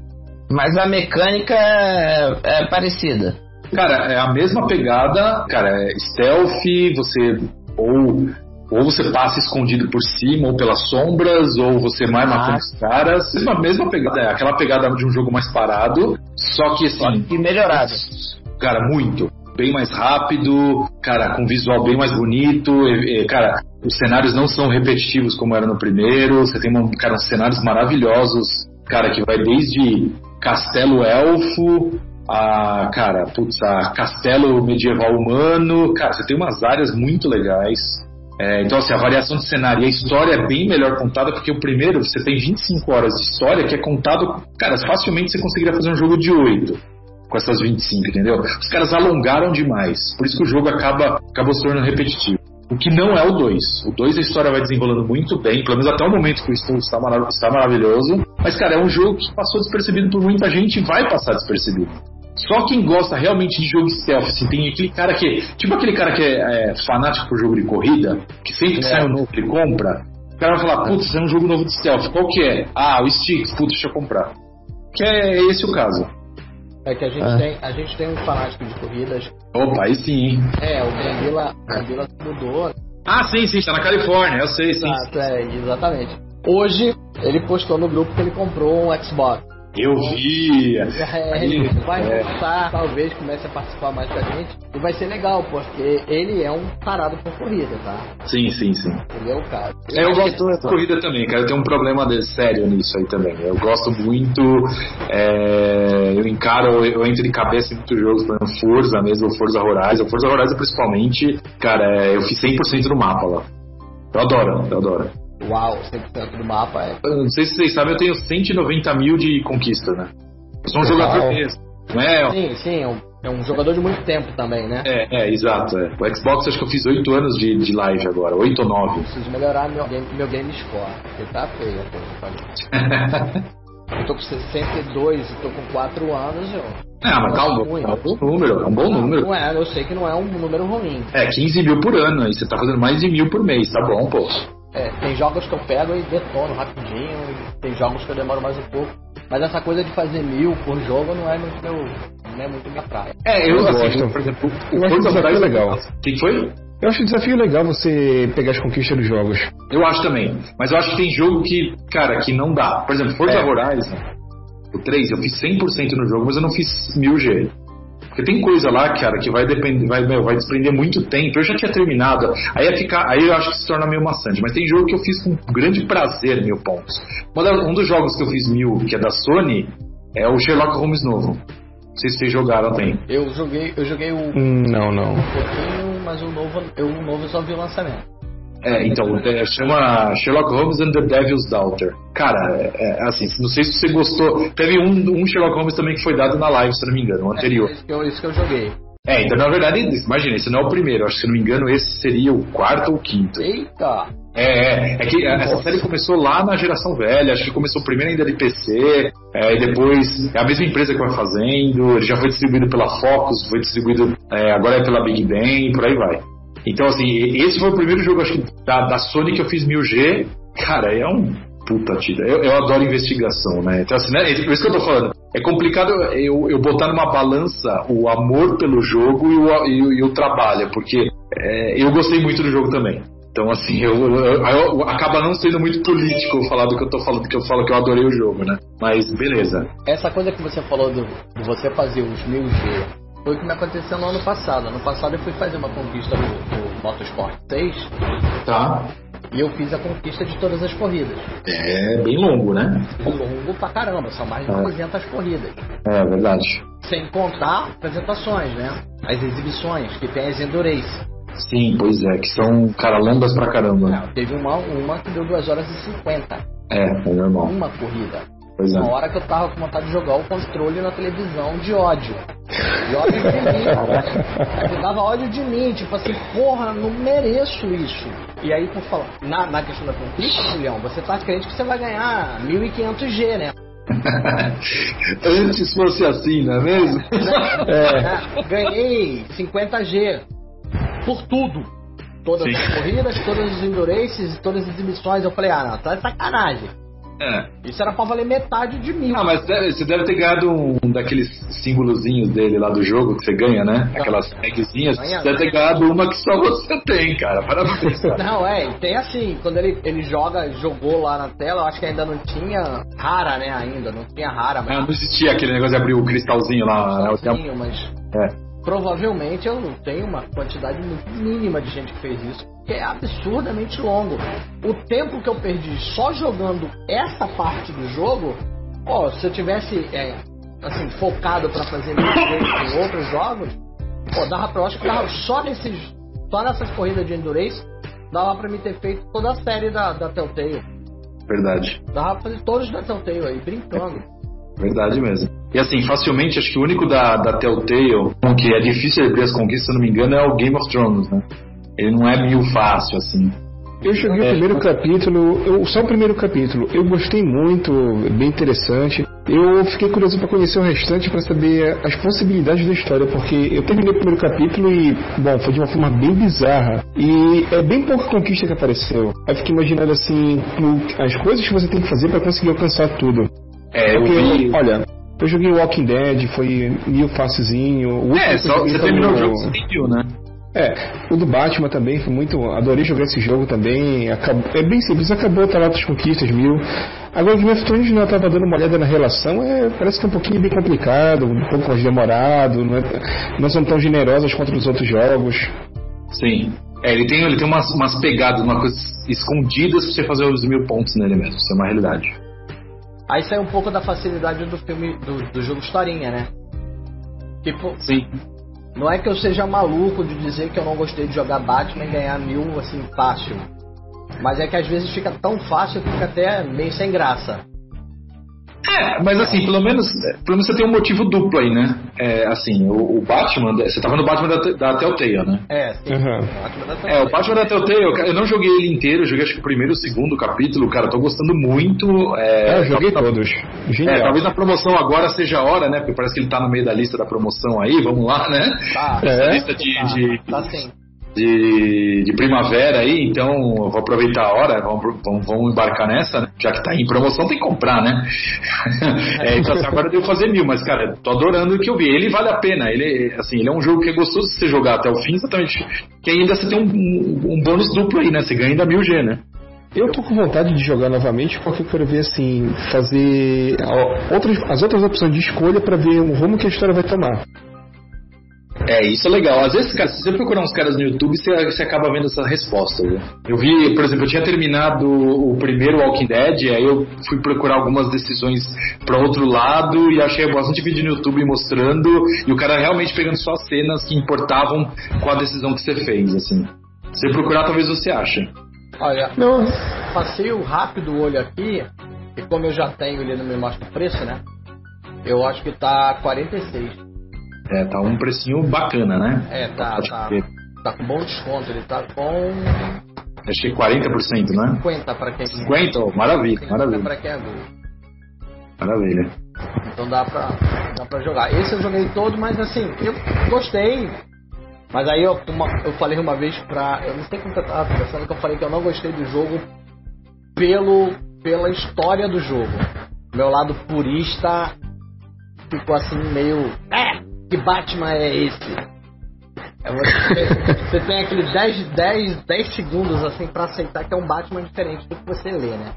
Mas a mecânica é parecida. Cara, é a mesma pegada, cara, é stealth, você ou você passa escondido por cima ou pelas sombras, ou você vai matando os caras. Mesma pegada, é aquela pegada de um jogo mais parado, só que assim... E melhorado. Cara, muito. Bem mais rápido, cara, com visual bem mais bonito, cara, os cenários não são repetitivos como era no primeiro, você tem uns cenários maravilhosos, cara, que vai desde castelo elfo a castelo medieval humano, cara, você tem umas áreas muito legais. Então assim, a variação de cenário e a história é bem melhor contada, porque o primeiro, você tem 25 horas de história que é contado, cara, facilmente você conseguiria fazer um jogo de 8 com essas 25, entendeu? Os caras alongaram demais, por isso que o jogo acabou se tornando repetitivo. O que não é o 2. O 2 a história vai desenrolando muito bem, pelo menos até o momento que o estudo está maravilhoso. Mas, cara, é um jogo que passou despercebido por muita gente e vai passar despercebido. Só quem gosta realmente de jogo stealth, assim, tem aquele cara que... Tipo aquele cara que é fanático por jogo de corrida, que sempre que sai um novo ele compra, o cara vai falar, putz, é um jogo novo de stealth, qual que é? Ah, o Sticks, putz, deixa eu comprar. Que é esse o caso. É que a gente tem um fanático de corridas. Opa, aí sim, hein? O Brambila mudou. Ah, sim, tá na Califórnia, eu sei, sim. Exato, exatamente. Hoje, ele postou no grupo que ele comprou um Xbox. Eu vi! Ele vai voltar, talvez comece a participar mais com a gente. E vai ser legal, porque ele é um parado por corrida, tá? Sim. Ele é o cara. Eu gosto de corrida também, cara. Eu tenho um problema sério nisso aí também. Eu gosto muito. Eu entro de cabeça em muitos jogos, por exemplo, Forza mesmo, Forza Horizon. Forza Horizon principalmente, cara, eu fiz 100% do mapa lá. Eu adoro. Uau, 100% do mapa Eu não sei se vocês sabem, eu tenho 190 mil de conquista, né? Eu sou um jogador mesmo, não é? Sim, é um jogador de muito tempo também, né? Exato. O Xbox, acho que eu fiz 8 anos de live agora, 8 ou 9. Preciso melhorar meu game score, porque tá feio Eu tô com 62 e tô com 4 anos, mas calma, é um bom número. Não é, eu sei que não é um número ruim. 15 mil por ano, aí você tá fazendo mais de 1.000 por mês, tá bom, pô. Tem jogos que eu pego e detono rapidinho, e tem jogos que eu demoro mais um pouco. Mas essa coisa de fazer 1.000 por jogo não é muito minha praia. Eu gosto. Por exemplo, eu acho o desafio legal. O que foi? Eu acho o desafio legal você pegar as conquistas dos jogos. Eu acho também. Mas eu acho que tem jogo que, cara, que não dá. Por exemplo, Forza Horizon, o 3, eu fiz 100% no jogo, mas eu não fiz 1000G. Porque tem coisa lá, cara, que vai desprender muito tempo. Eu já tinha terminado. Aí eu acho que se torna meio maçante. Mas tem jogo que eu fiz com grande prazer 1000 pontos. Um dos jogos que eu fiz 1000, que é da Sony, é o Sherlock Holmes novo. Não sei se vocês jogaram, tem. Eu joguei o... Não. Um pouquinho, mas o novo eu só vi o lançamento. Chama Sherlock Holmes and the Devil's Daughter. Cara, assim, não sei se você gostou. Teve um Sherlock Holmes também que foi dado na live, se não me engano, o anterior. Isso que eu joguei. Então na verdade, imagina, esse não é o primeiro. Acho que se não me engano, esse seria o 4º ou 5º. Eita! É que essa série começou lá na geração velha. Acho que começou primeiro ainda de PC, e depois é a mesma empresa que vai fazendo. Ele já foi distribuído pela Focus, foi distribuído agora pela Big Bang, por aí vai. Então, assim, esse foi o primeiro jogo, acho que, da Sony que eu fiz 1000G. Cara, é um puta tira. Eu adoro investigação, né? Então, assim, né? Por isso que eu tô falando. É complicado eu botar numa balança o amor pelo jogo e o trabalho, porque eu gostei muito do jogo também. Então, assim, eu acaba não sendo muito político falar do que eu tô falando, que eu falo que eu adorei o jogo, né? Mas, beleza. Essa coisa que você falou de você fazer os 1000G foi o que me aconteceu no ano passado. Ano passado eu fui fazer uma conquista do Motorsport 6. Tá. E eu fiz a conquista de todas as corridas. É bem longo, né? Longo pra caramba, são mais de 200 corridas. É verdade. Sem contar apresentações, né? As exibições, que tem as Endurance. Sim, pois é, que são, cara, longas pra caramba. Teve uma que deu 2 horas e 50. É normal. Uma corrida. Pois é. Uma hora que eu tava com vontade de jogar o controle na televisão de ódio. De ódio de mim, cara. Eu dava ódio de mim, tipo assim, porra, não mereço isso. E aí, por falar, na questão da conquista, Julião, você tá crente que você vai ganhar 1500G, né? Antes fosse assim, não é mesmo? Ganhei 50G por tudo. Todas Sim. as corridas, todas as enduraces, todas as exibições. Eu falei, não, tá de sacanagem. Isso era pra valer metade de 1000. Mas você deve ter ganhado um daqueles símbolozinhos dele lá do jogo que você ganha, né? Aquelas tagzinhas. Você deve ter ganhado uma que só você tem, cara. Parabéns. Não, tem assim, quando ele jogou lá na tela, eu acho que ainda não tinha rara, né? Ainda, não tinha rara. Mas... Não existia aquele negócio de abrir o cristalzinho lá. Mas provavelmente eu tenho uma quantidade muito mínima de gente que fez isso, que é absurdamente longo. O tempo que eu perdi só jogando essa parte do jogo, se eu tivesse assim, focado pra fazer em outros jogos, dava pra, eu acho que dava só nessas corridas de Endurance, dava pra me ter feito toda a série da Telltale. Verdade. Dava pra fazer todos da Telltale aí, brincando. Verdade mesmo. E assim, facilmente, acho que o único da Telltale que é difícil abrir as conquistas, se eu não me engano, é o Game of Thrones, né? Ele não é meio fácil, assim. Eu joguei o primeiro capítulo, só o primeiro capítulo. Eu gostei muito, bem interessante. Eu fiquei curioso para conhecer o restante, para saber as possibilidades da história, porque eu terminei o primeiro capítulo e, foi de uma forma bem bizarra. E é bem pouca conquista que apareceu. Aí fiquei imaginando, assim, as coisas que você tem que fazer para conseguir alcançar tudo. Olha, eu joguei Walking Dead, foi meio facilzinho. Você terminou o jogo, você tem né? O do Batman também foi muito. Adorei jogar esse jogo também. É bem simples, acabou, tá lá das conquistas 1000. Agora o Game of Thrones, eu tava dando uma olhada na relação, parece que é um pouquinho bem complicado, um pouco mais demorado, não são tão generosas quanto os outros jogos. Sim. Ele tem umas pegadas, umas coisas escondidas pra você fazer os 1000 pontos nele mesmo, isso é uma realidade. Aí sai um pouco da facilidade do filme, do jogo historinha, né? Tipo, sim. Não é que eu seja maluco de dizer que eu não gostei de jogar Batman e ganhar 1000 assim fácil. Mas é que às vezes fica tão fácil que fica até meio sem graça. Mas assim, pelo menos você tem um motivo duplo aí, né? Assim, o Batman, você tava no Batman da Telltale, né? Sim. Uhum. O Batman da Telltale, eu não joguei ele inteiro, eu joguei acho que o primeiro e o segundo capítulo, cara, eu tô gostando muito. Eu joguei todos. Genial. Talvez na promoção agora seja a hora, né? Porque parece que ele tá no meio da lista da promoção aí, vamos lá, né? Tá. Lista tá sim. De primavera aí, então eu vou aproveitar a hora, vamos embarcar nessa, né? Já que tá em promoção tem que comprar, né? Então assim, agora eu devo fazer 1000, mas cara, tô adorando o que eu vi, ele vale a pena, ele é um jogo que é gostoso de você jogar até o fim, exatamente, que ainda você tem um bônus duplo aí, né? Você ganha ainda 1000G, né? Eu tô com vontade de jogar novamente porque eu quero ver assim, fazer as outras opções de escolha para ver o rumo que a história vai tomar. Isso é legal. Às vezes, cara, se você procurar uns caras no YouTube, você acaba vendo essa resposta, viu? Eu vi, por exemplo, eu tinha terminado o primeiro Walking Dead, aí eu fui procurar algumas decisões para outro lado e achei bastante vídeo no YouTube mostrando, e o cara realmente pegando só as cenas que importavam com a decisão que você fez, assim. Se você procurar, talvez você ache. Olha, passei o rápido olho aqui, e como eu já tenho, ele não me mostra o preço, né? Eu acho que tá 46. Tá um precinho bacana, né? Tá com bom desconto, ele tá com... Achei 40%, né? 50 pra quem... 50? Maravilha, maravilha. Pra quem é gol. Maravilha. Então dá pra jogar. Esse eu joguei todo, mas assim, eu gostei. Mas aí eu falei uma vez eu não sei como que eu tava conversando, que eu falei que eu não gostei do jogo pela história do jogo. Meu lado purista ficou assim meio... Que Batman é esse? Você tem aquele 10 segundos assim pra aceitar que é um Batman diferente do que você lê, né?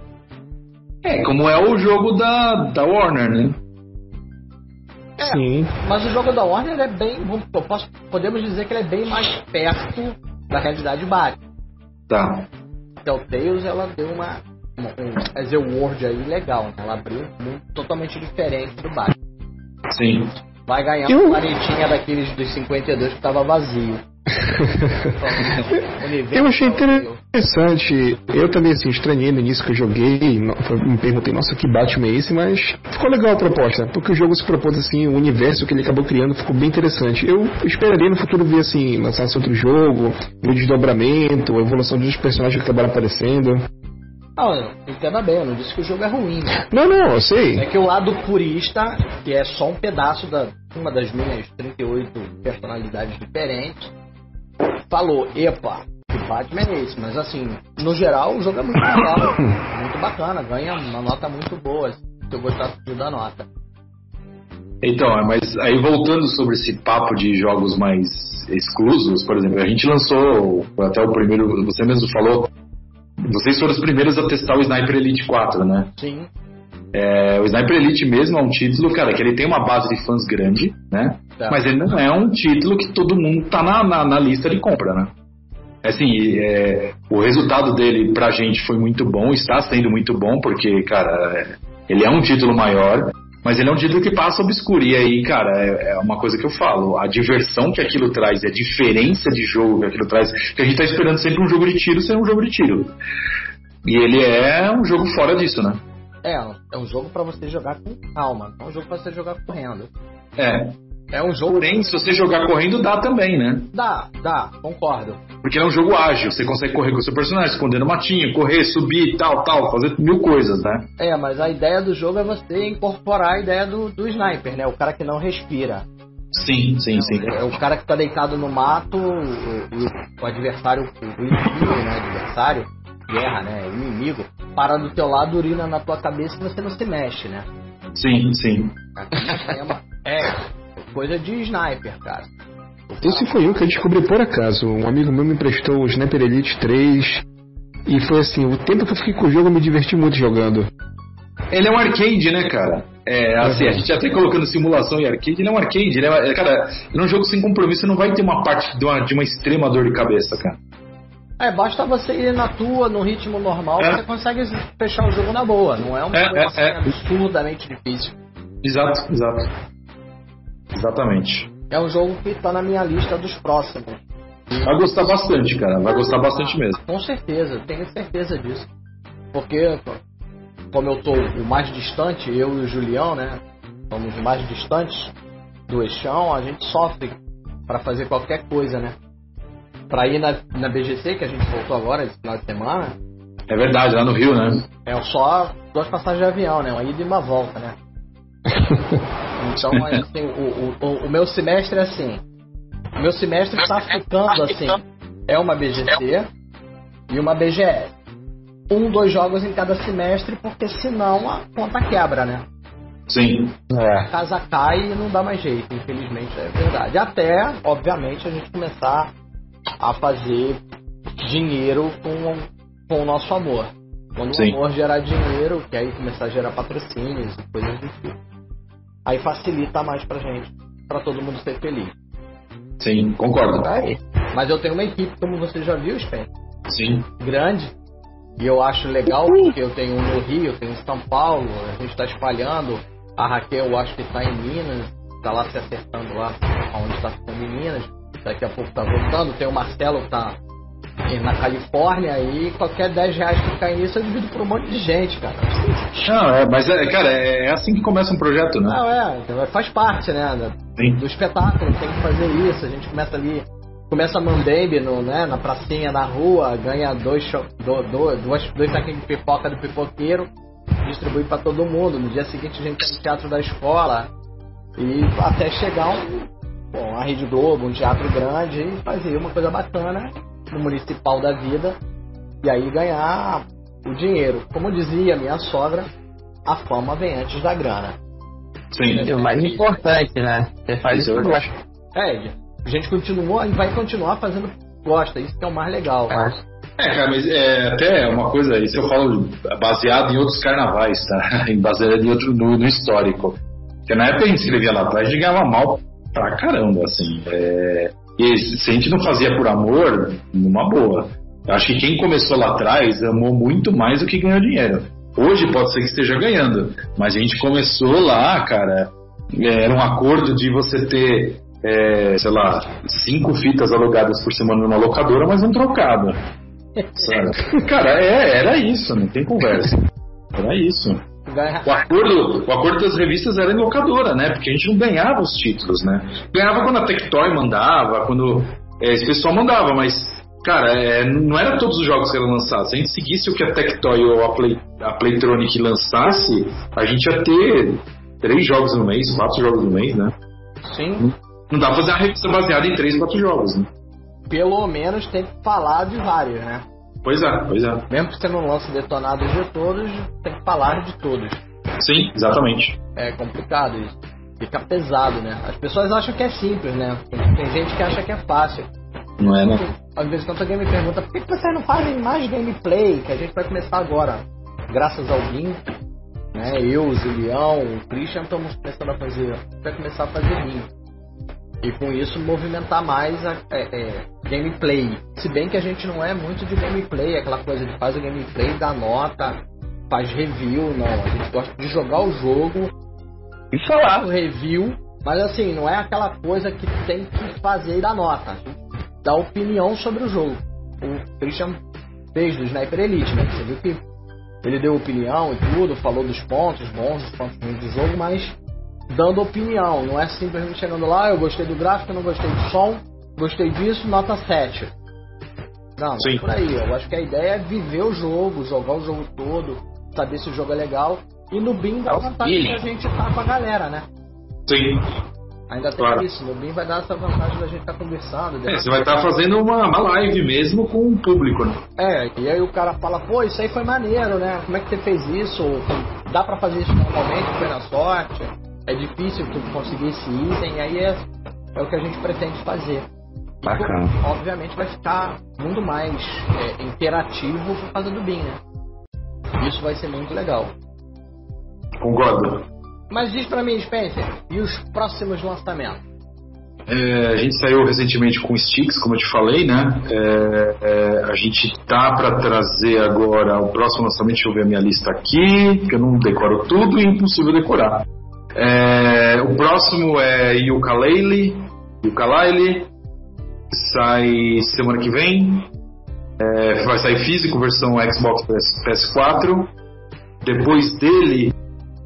Como é o jogo da Warner, né? Sim. Mas o jogo da Warner é bem... Podemos dizer que ele é bem mais perto da realidade Batman. Tá. A Telltale, ela deu um as a World aí legal, né? Ela abriu um mundo totalmente diferente do Batman. Sim. Vai ganhar uma planetinha daqueles dos 52 que tava vazio. Eu achei interessante. Eu também assim, estranhei no início que eu joguei, me perguntei, nossa, que Batman é esse? Mas ficou legal a proposta, porque o jogo se propôs assim, o universo que ele acabou criando ficou bem interessante. Eu esperaria no futuro ver assim, lançar outro jogo, o desdobramento, a evolução dos personagens que acabaram aparecendo. Não, entenda bem, eu não disse que o jogo é ruim, né? Não, eu sei. É que o lado purista, que é só um pedaço uma das minhas 38 personalidades diferentes, falou, epa, que Batman é esse? Mas assim, no geral, o jogo é muito legal, muito bacana, ganha uma nota muito boa, se eu gostasse de dar nota. Então, mas aí voltando sobre esse papo de jogos mais exclusos, por exemplo, a gente lançou até o primeiro, você mesmo falou, vocês foram os primeiros a testar o Sniper Elite 4, né? Sim. O Sniper Elite mesmo é um título, cara, que ele tem uma base de fãs grande, né? Tá. Mas ele não é um título que todo mundo tá na lista de compra, né? Assim, o resultado dele pra gente foi muito bom, está sendo muito bom, porque, cara, ele é um título maior, mas ele é um título que passa obscuro. E aí, cara, é uma coisa que eu falo, a diversão que aquilo traz, a diferença de jogo que aquilo traz, que a gente tá esperando sempre um jogo de tiro ser um jogo de tiro. E ele é um jogo fora disso, né? É um jogo pra você jogar com calma, não é um jogo pra você jogar correndo. É um jogo. Porém, se você jogar correndo, dá também, né? Dá, concordo. Porque é um jogo ágil, você consegue correr com o seu personagem, esconder no matinho, correr, subir, tal, fazer mil coisas, né? Mas a ideia do jogo é você incorporar a ideia do sniper, né? O cara que não respira. Sim. É o cara que tá deitado no mato, o adversário, o inimigo, né? Adversário, guerra, né? Inimigo, para do teu lado, urina na tua cabeça e você não se mexe, né? Sim. Coisa de sniper, cara. Esse foi um que eu descobri por acaso. Um amigo meu me emprestou o Sniper Elite 3 e foi assim, o tempo que eu fiquei com o jogo eu me diverti muito jogando. Ele é um arcade, né, cara? Assim, a gente até colocando simulação e arcade, ele é um arcade, cara, ele é um jogo sem compromisso, você não vai ter uma parte de uma extrema dor de cabeça, cara. Basta você ir no ritmo normal, você consegue fechar o jogo na boa, não é uma coisa absurdamente difícil. Exato. Exatamente. É um jogo que tá na minha lista dos próximos. Vai gostar bastante, cara. Vai gostar bastante mesmo. Com certeza, tenho certeza disso. Porque, como eu tô o mais distante, eu e o Julião, né? Somos os mais distantes do eixão, a gente sofre pra fazer qualquer coisa, né? Pra ir na BGC, que a gente voltou agora, esse final de semana. É verdade, lá no Rio, né? Só 2 passagens de avião, né? Uma ida e uma volta, né? Então, assim, o meu semestre é assim. O meu semestre está ficando assim. É uma BGC e uma BGS. 2 jogos em cada semestre, porque senão a conta quebra, né? Sim. A casa cai e não dá mais jeito, infelizmente, é verdade. Até, obviamente, a gente começar a fazer dinheiro com o nosso amor. Quando o amor gerar dinheiro, que aí começar a gerar patrocínios e coisas do tipo. Aí facilita mais pra gente, pra todo mundo ser feliz. Sim, concordo. Mas eu tenho uma equipe, como você já viu, Spen. Sim. Grande. E eu acho legal, porque eu tenho um no Rio, eu tenho em São Paulo, a gente tá espalhando. A Raquel, eu acho que tá em Minas, tá lá se acertando lá onde tá ficando em Minas. Daqui a pouco tá voltando. Tem o Marcelo que tá na Califórnia, e qualquer 10 reais que cair nisso eu divido por um monte de gente, cara. Não, mas cara, é assim que começa um projeto, né? Não, faz parte, né, do espetáculo, tem que fazer isso. A gente começa ali, começa a Mambembe na pracinha, na rua, ganha 2 saquinhos de pipoca do pipoqueiro, distribui pra todo mundo. No dia seguinte a gente tem o teatro da escola, e até chegar a Rede Globo, um teatro grande, e fazer uma coisa bacana no municipal da vida, e aí ganhar o dinheiro. Como dizia minha sogra, a fama vem antes da grana. Sim. E o mais importante, né? Você faz isso por gosto. A gente continua e vai continuar fazendo gosta, isso que é o mais legal. Cara, mas até uma coisa, isso eu falo baseado em outros carnavais, tá? Baseado em outro, no histórico. Porque na época a gente escrevia lá atrás, a gente ganhava mal pra caramba, assim. E se a gente não fazia por amor, numa boa. Eu acho que quem começou lá atrás amou muito mais do que ganhou dinheiro. Hoje pode ser que esteja ganhando, mas a gente começou lá, cara, era um acordo de você ter, sei lá, 5 fitas alugadas por semana numa locadora, mas não trocado. Sabe? Cara, era isso, não tem conversa. Era isso. O acordo das revistas era em locadora, né? Porque a gente não ganhava os títulos, né? Ganhava quando a Tectoy mandava, quando esse pessoal mandava, mas, cara, não era todos os jogos que eram lançados. Se a gente seguisse o que a Tectoy ou a Playtronic lançasse, a gente ia ter 3 jogos no mês, 4 jogos no mês, né? Sim. Não dá pra fazer uma revista baseada em 3, 4 jogos, né? Pelo menos tem que falar de vários, né? Pois é. Mesmo que você não lance detonados de todos, tem que falar de todos. Sim, exatamente. É complicado isso. Fica pesado, né? As pessoas acham que é simples, né? Tem gente que acha que é fácil. Não é, né? Às vezes quando alguém me pergunta por que vocês não fazem mais gameplay, que a gente vai começar agora. Graças ao BIM, né? Eu, o Julião, o Christian estamos começando a fazer. Vai começar a fazer BIM. E com isso movimentar mais a gameplay. Se bem que a gente não é muito de gameplay, aquela coisa de faz o gameplay, dá nota, faz review, não. A gente gosta de jogar o jogo e falar o review, mas assim, não é aquela coisa que tem que fazer e dar nota. A gente dá opinião sobre o jogo. O Christian fez do Sniper Elite, né? Você viu que ele deu opinião e tudo, falou dos pontos bons, dos pontos ruins do jogo, mas dando opinião, não é simplesmente chegando lá, eu gostei do gráfico, não gostei do som, gostei disso, nota 7. Não é por aí. Eu acho que a ideia é viver o jogo, jogar o jogo todo, saber se o jogo é legal. E no BIM dá vantagem que a gente tá com a galera, né? Sim. Ainda tem isso, no BIM vai dar essa vantagem da gente estar conversando. Você vai estar fazendo uma live mesmo com o público, né? E aí o cara fala, pô, isso aí foi maneiro, né? Como é que você fez isso? Dá pra fazer isso normalmente, foi na sorte? É difícil tu conseguir esse item, e aí é o que a gente pretende fazer. Bacana. Então, obviamente vai ficar muito mais interativo por causa do BIM, né? Isso vai ser muito legal. Concordo. Mas diz pra mim, Spencer, e os próximos lançamentos? A gente saiu recentemente com Sticks, como eu te falei, né? A gente tá pra trazer agora o próximo lançamento. Deixa eu ver a minha lista aqui, que eu não decoro tudo e é impossível decorar. O próximo é Yooka-Laylee, sai semana que vem. Vai sair físico, versão Xbox PS4. Depois dele,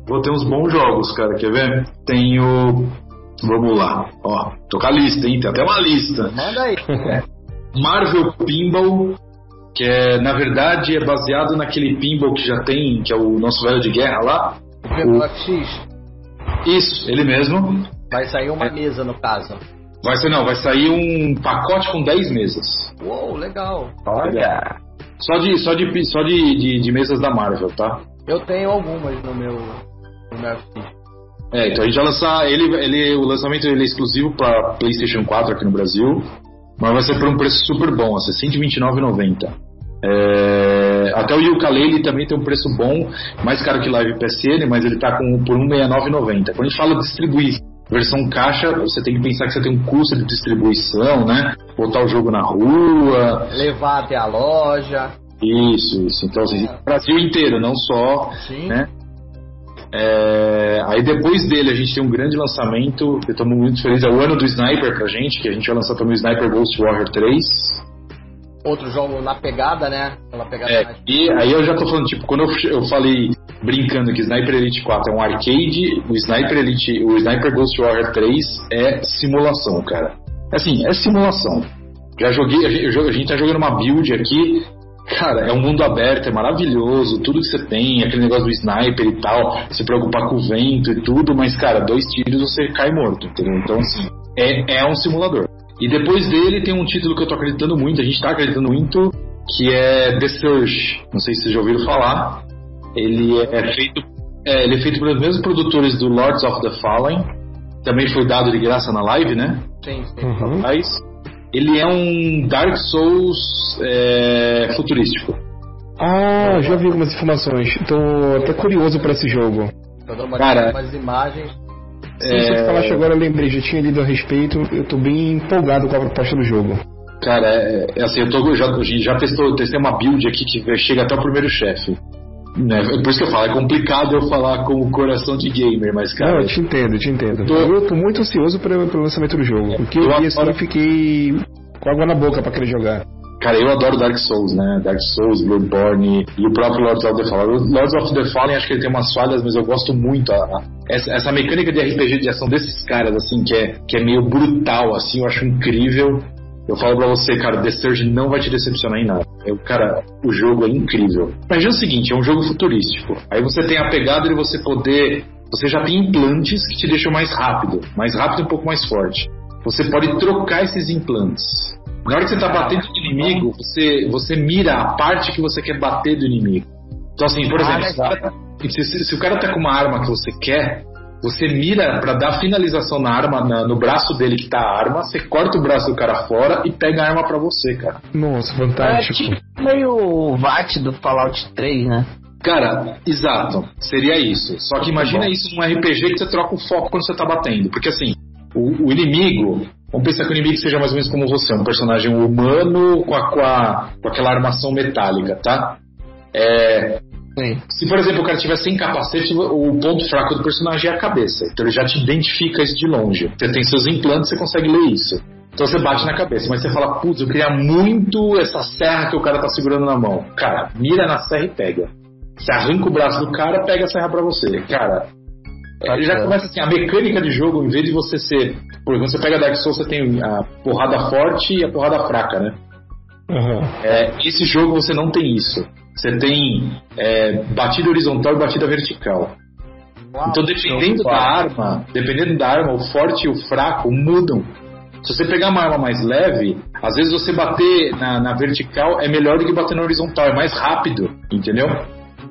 vou ter uns bons jogos, cara, quer ver? Tenho... Vamos lá, ó, tô com a lista, hein? Tem até uma lista. Manda aí. Marvel Pinball, que na verdade é baseado naquele pinball que já tem, que é o nosso velho de guerra lá. O Pinball FX? Isso, ele mesmo. Vai sair uma mesa, no caso. Vai sair um pacote com 10 mesas. Uou, legal. Olha. Só de mesas da Marvel, tá? Eu tenho algumas no meu FX. Então a gente vai lançar o lançamento dele é exclusivo para PlayStation 4 aqui no Brasil, mas vai ser por um preço super bom, vai ser R$129,90. Até o Yooka-Laylee também tem um preço bom, mais caro que Live PSN, mas ele tá por R$169,90. Quando a gente fala de distribuir versão caixa, você tem que pensar que você tem um custo de distribuição, né? Botar o jogo na rua, levar até a loja. Isso. Então, assim, Brasil inteiro, não só. Sim. Né? Aí depois dele a gente tem um grande lançamento. Eu estou muito feliz, é o ano do Sniper pra gente, que a gente vai lançar também o Sniper Ghost Warrior 3. Outro jogo na pegada, né? E aí eu já tô falando, tipo, quando eu falei brincando que Sniper Elite 4 é um arcade, o Sniper Ghost Warrior 3 é simulação, cara. Assim, é simulação. Já joguei, a gente tá jogando uma build aqui. Cara, é um mundo aberto, é maravilhoso, tudo que você tem, aquele negócio do sniper e tal, se preocupar com o vento e tudo, mas, cara, 2 tiros você cai morto, entendeu? Então, assim, é um simulador. E depois dele tem um título que eu tô acreditando muito, a gente tá acreditando muito, que é The Surge. Não sei se vocês já ouviram falar. Ele é feito pelos mesmos produtores do Lords of the Fallen. Também foi dado de graça na live, né? Sim. Mas ele é um Dark Souls futurístico. Já vi algumas informações. Tô até curioso pra esse jogo. Tô dando uma olhada umas imagens. Sim, se você falasse agora, eu lembrei, já tinha lido a respeito. Eu tô bem empolgado com a proposta do jogo. Cara, assim, eu já testei uma build aqui que chega até o primeiro chefe. Né? Por isso que eu falo, é complicado eu falar com o coração de gamer, mas cara... Não, eu te entendo. Eu tô muito ansioso pro lançamento do jogo. Porque eu vi assim, fiquei com água na boca pra querer jogar. Cara, eu adoro Dark Souls, né? Dark Souls, Bloodborne e o próprio Lords of the Fallen. Lords of the Fallen, acho que ele tem umas falhas, mas eu gosto muito. Essa mecânica de RPG de ação desses caras, assim, que é meio brutal, assim, eu acho incrível. Eu falo pra você, cara, The Surge não vai te decepcionar em nada. Cara, o jogo é incrível. Imagina o seguinte, é um jogo futurístico. Aí você tem a pegada de você poder... Você já tem implantes que te deixam mais rápido e um pouco mais forte. Você pode trocar esses implantes. Na hora que você tá batendo no inimigo, você mira a parte que você quer bater do inimigo. Então assim, por exemplo, se o cara tá com uma arma que você quer... Você mira pra dar finalização na arma, no braço dele que tá a arma, você corta o braço do cara fora e pega a arma pra você, cara. Nossa, fantástico. É tipo meio o VAT do Fallout 3, né? Cara, exato, seria isso. Só que imagina isso num RPG que você troca o foco quando você tá batendo. Porque assim, o inimigo, vamos pensar que o inimigo seja mais ou menos como você, um personagem humano com aquela armação metálica, tá? Sim. Se, por exemplo, o cara tiver sem capacete, o ponto fraco do personagem é a cabeça. Então ele já te identifica isso de longe. Você tem seus implantes, você consegue ler isso. Então você bate na cabeça, mas você fala, putz, eu queria muito essa serra que o cara tá segurando na mão. Cara, mira na serra e pega. Você arranca o braço do cara, pega a serra pra você. Cara, ele já começa assim, a mecânica de jogo, em vez de você ser... Por exemplo, você pega Dark Souls, você tem a porrada forte e a porrada fraca, né? Esse jogo você não tem isso. Você tem batida horizontal e batida vertical. Então dependendo da arma, o forte e o fraco mudam. Se você pegar uma arma mais leve, às vezes você bater na vertical é melhor do que bater na horizontal, é mais rápido, entendeu?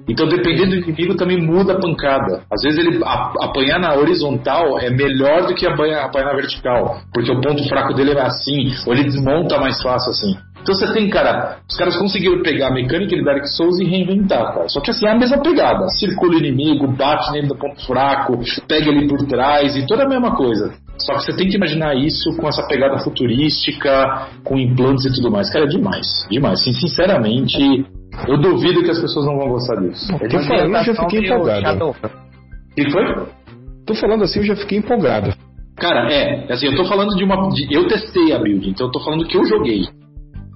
Então dependendo do inimigo também muda a pancada. Às vezes ele apanhar na horizontal é melhor do que apanhar na vertical, porque o ponto fraco dele é assim, ou ele desmonta mais fácil assim. Então você tem, cara, os caras conseguiram pegar a mecânica de Dark Souls e reinventar, cara. Só que assim, é a mesma pegada. Circula o inimigo, bate nele do ponto fraco, pega ele por trás e toda a mesma coisa. Só que você tem que imaginar isso com essa pegada futurística, com implantes e tudo mais. Cara, é demais. Demais. Sim, sinceramente, eu duvido que as pessoas não vão gostar disso. Tô falando, eu já fiquei empolgado. O que foi? Tô falando assim, eu já fiquei empolgado. Cara, assim, eu tô falando eu testei a build, então eu tô falando que eu joguei.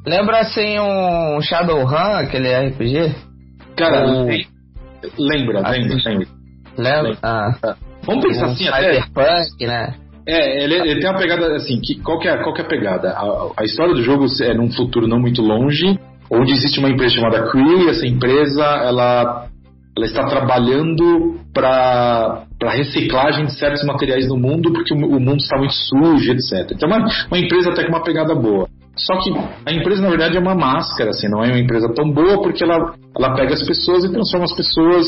Lembra assim um Shadowrun, aquele RPG? Cara, lembra. Vamos pensar assim até. Cyberpunk, né? Ele tem uma pegada assim, qual que é a pegada? A história do jogo é num futuro não muito longe, onde existe uma empresa chamada Cree, e essa empresa ela está trabalhando para reciclagem de certos materiais no mundo, porque o mundo está muito sujo, etc. Então é uma empresa até com uma pegada boa. Só que a empresa, na verdade, é uma máscara, assim, não é uma empresa tão boa, porque ela pega as pessoas e transforma as pessoas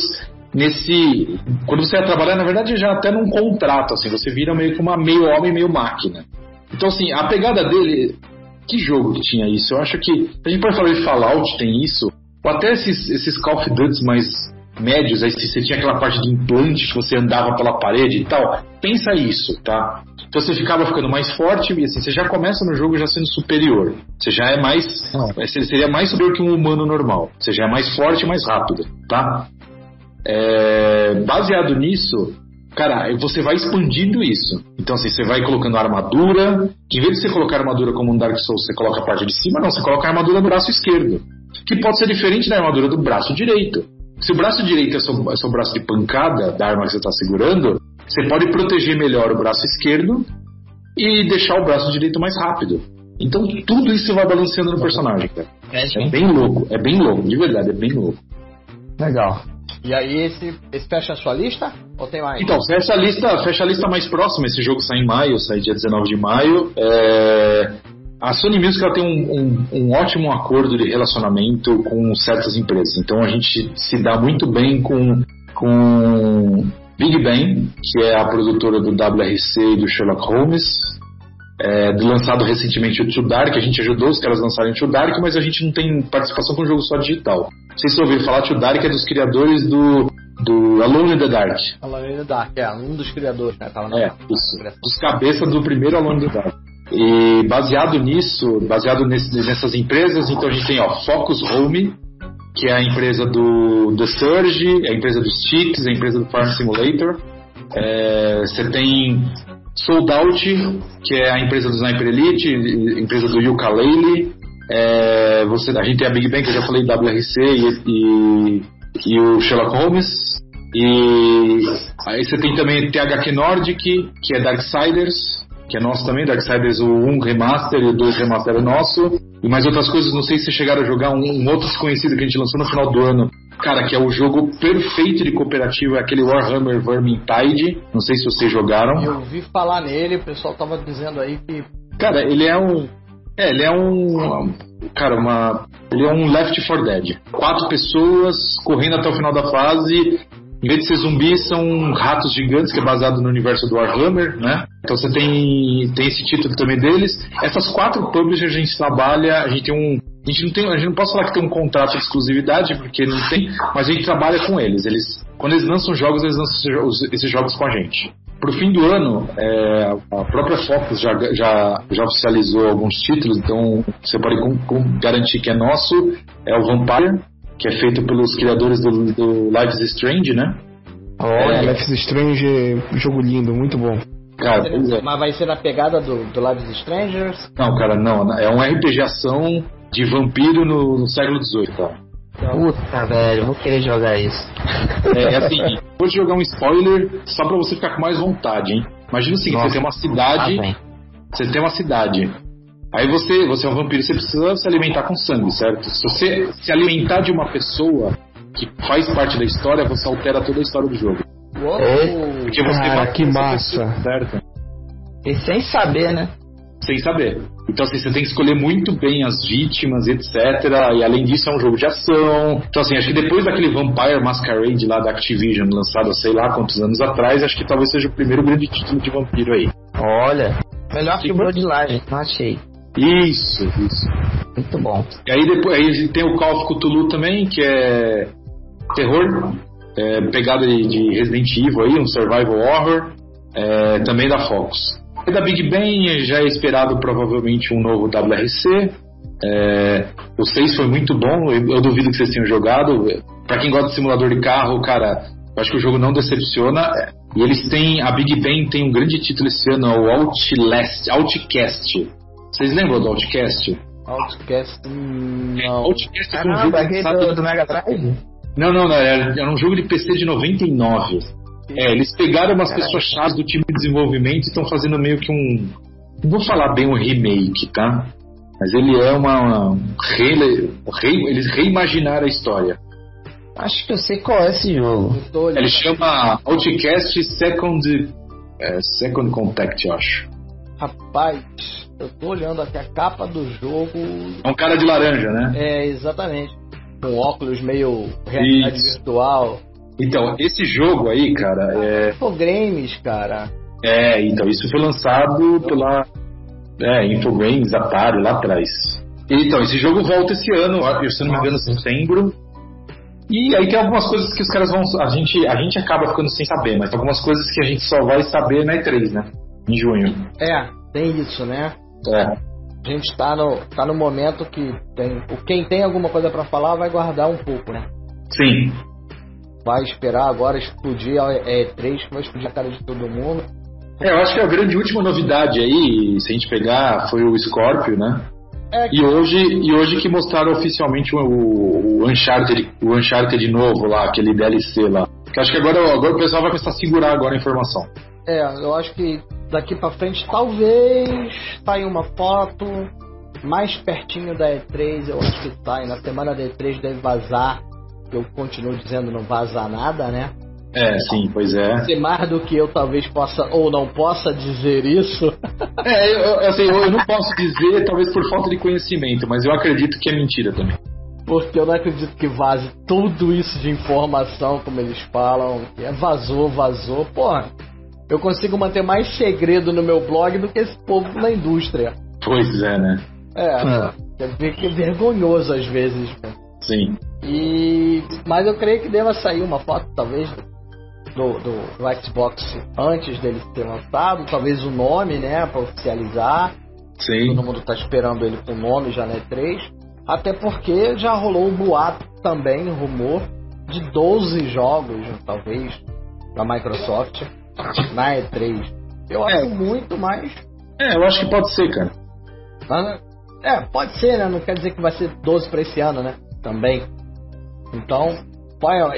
nesse... Quando você vai trabalhar, na verdade, já até num contrato, assim, você vira meio que uma meio homem, meio máquina. Então, assim, a pegada dele... Que jogo que tinha isso? Eu acho que... A gente pode falar de Fallout, tem isso, ou até esses Call of Duty mais médios, aí você tinha aquela parte de implante que você andava pela parede e tal. Pensa isso, tá? Então você ficava ficando mais forte e assim, você já começa no jogo já sendo superior. Você já é mais... Você seria mais superior que um humano normal. Você já é mais forte e mais rápido, tá? Baseado nisso, cara, você vai expandindo isso. Então assim, você vai colocando armadura. Em vez de você colocar armadura como um Dark Souls, você coloca a parte de cima, não, você coloca a armadura do braço esquerdo, que pode ser diferente da armadura do braço direito. Se o braço direito é seu braço de pancada da arma que você está segurando, você pode proteger melhor o braço esquerdo e deixar o braço direito mais rápido. Então tudo isso vai balanceando no personagem, cara. É bem louco, de verdade, é bem louco. Legal. E aí esse fecha a sua lista? Ou tem mais? Então, fecha a lista mais próxima. Esse jogo sai em maio, sai dia 19 de maio. A Sony Music ela tem um ótimo acordo de relacionamento com certas empresas. Então a gente se dá muito bem com Big Bang, que é a produtora do WRC e do Sherlock Holmes. lançado recentemente o Too Dark. A gente ajudou os caras a lançarem o Too Dark, mas a gente não tem participação com o jogo só digital. Não sei se vocês ouviram falar, Too Dark é dos criadores do Alone in the Dark. Alone in the Dark, um dos criadores, né? Tava Dos cabeças do primeiro Alone in the Dark. E baseado nessas empresas, então a gente tem Focus Home, que é a empresa do The Surge, a empresa dos Sticks, a empresa do Farm Simulator. Você tem Sold Out, que é a empresa do Sniper Elite, a empresa do Yooka-Laylee. A gente tem a Big Bang, que eu já falei, WRC e o Sherlock Holmes. E aí você tem também THQ Nordic, que é Darksiders, que é nosso também, Darksiders o 1 Remaster e o 2 Remaster é nosso. E mais outras coisas, não sei se vocês chegaram a jogar um outro desconhecido que a gente lançou no final do ano, cara, que é o jogo perfeito de cooperativo, é aquele Warhammer Vermintide. Não sei se vocês jogaram. Eu ouvi falar nele, o pessoal tava dizendo aí que... Cara, ele é um Left 4 Dead. 4 pessoas correndo até o final da fase. Em vez de ser zumbis, são ratos gigantes, que é baseado no universo do Warhammer, né? Então você tem esse título também deles. Essas 4 publishers a gente trabalha, a gente não pode falar que tem um contrato de exclusividade, porque não tem, mas a gente trabalha com eles. Quando eles lançam jogos, eles lançam esses jogos com a gente. Pro fim do ano, a própria Focus já oficializou alguns títulos, então você pode garantir que é nosso. É o Vampire, que é feito pelos criadores do Life is Strange, né? Life is Strange, jogo lindo, muito bom. Cara, mas vai ser na pegada do Life is Strangers? Não, cara, não. É um RPG ação de vampiro no século XVIII, tá? Puta, velho, vou querer jogar isso. Assim, vou te jogar um spoiler só pra você ficar com mais vontade, hein? Imagina o seguinte, você tem uma cidade. Aí você é um vampiro, você precisa se alimentar com sangue, certo? Se você se alimentar de uma pessoa que faz parte da história, você altera toda a história do jogo. Porque você que massa. Pessoa, certo? E sem saber, né? Sem saber. Então assim, você tem que escolher muito bem as vítimas, etc. E além disso é um jogo de ação. Então assim, acho que depois daquele Vampire Masquerade lá da Activision, lançado sei lá quantos anos atrás, acho que talvez seja o primeiro grande título de vampiro aí. Olha, melhor que o Bloodline, não achei. Isso. Muito bom. E aí depois aí tem o Call of Cthulhu também, que é terror, pegada de Resident Evil aí, um survival horror, também da Focus. Da Big Bang já é esperado provavelmente um novo WRC. O 6 foi muito bom, eu duvido que vocês tenham jogado. Pra quem gosta de simulador de carro, cara, eu acho que o jogo não decepciona. E eles têm, a Big Bang tem um grande título esse ano, o Outcast. Vocês lembram do Outcast? Outcast, não. Outcast é um jogo do Mega Drive? Não, era um jogo de PC de 99. Eles pegaram umas pessoas-chave do time de desenvolvimento e estão fazendo meio que não vou falar bem um remake, tá? Mas ele é eles reimaginaram a história. Acho que eu sei qual é esse jogo. Ele chama Outcast Second Contact, eu acho. Rapaz, eu tô olhando aqui a capa do jogo. É um cara de laranja, né? Exatamente. Com óculos meio realidade virtual. Então, esse jogo aí, cara, Infogrames, cara. Então, isso foi lançado pela Infogrames, Atari, lá atrás. Então, esse jogo volta esse ano, se não me engano, em setembro. E aí tem algumas coisas que os caras vão... A gente acaba ficando sem saber, mas tem algumas coisas que a gente só vai saber na E3, né? Em junho. Tem isso, né? A gente tá no momento que quem tem alguma coisa pra falar vai guardar um pouco, né? Sim. Vai esperar agora explodir a E3, que vai explodir a cara de todo mundo. Eu acho que a grande última novidade aí, se a gente pegar, foi o Scorpio, né? E hoje que mostraram oficialmente o Uncharted novo lá, aquele DLC lá. Que acho que agora o pessoal vai começar a segurar agora a informação. Eu acho que daqui pra frente talvez saia uma foto mais pertinho da E3, eu acho que sai. Na semana da E3 deve vazar. Eu continuo dizendo não vaza nada, né? Sim, pois é. Ser mais do que eu talvez possa ou não possa dizer isso. Eu não posso dizer, talvez por falta de conhecimento, mas eu acredito que é mentira também. Porque eu não acredito que vaze tudo isso de informação, como eles falam. Vazou. Porra, eu consigo manter mais segredo no meu blog do que esse povo na indústria. Pois é, né? Que é vergonhoso às vezes. Né? Sim. Mas eu creio que deva sair uma foto, talvez, do Xbox antes dele ser lançado, talvez o nome, né, para oficializar. Sim. Todo mundo tá esperando ele com o nome já na E3. Até porque já rolou um boato também, um rumor, de 12 jogos, talvez, da Microsoft na E3. Eu acho muito mais. Eu acho que pode ser, cara. Mas, pode ser, né? Não quer dizer que vai ser 12 pra esse ano, né? Também. Então,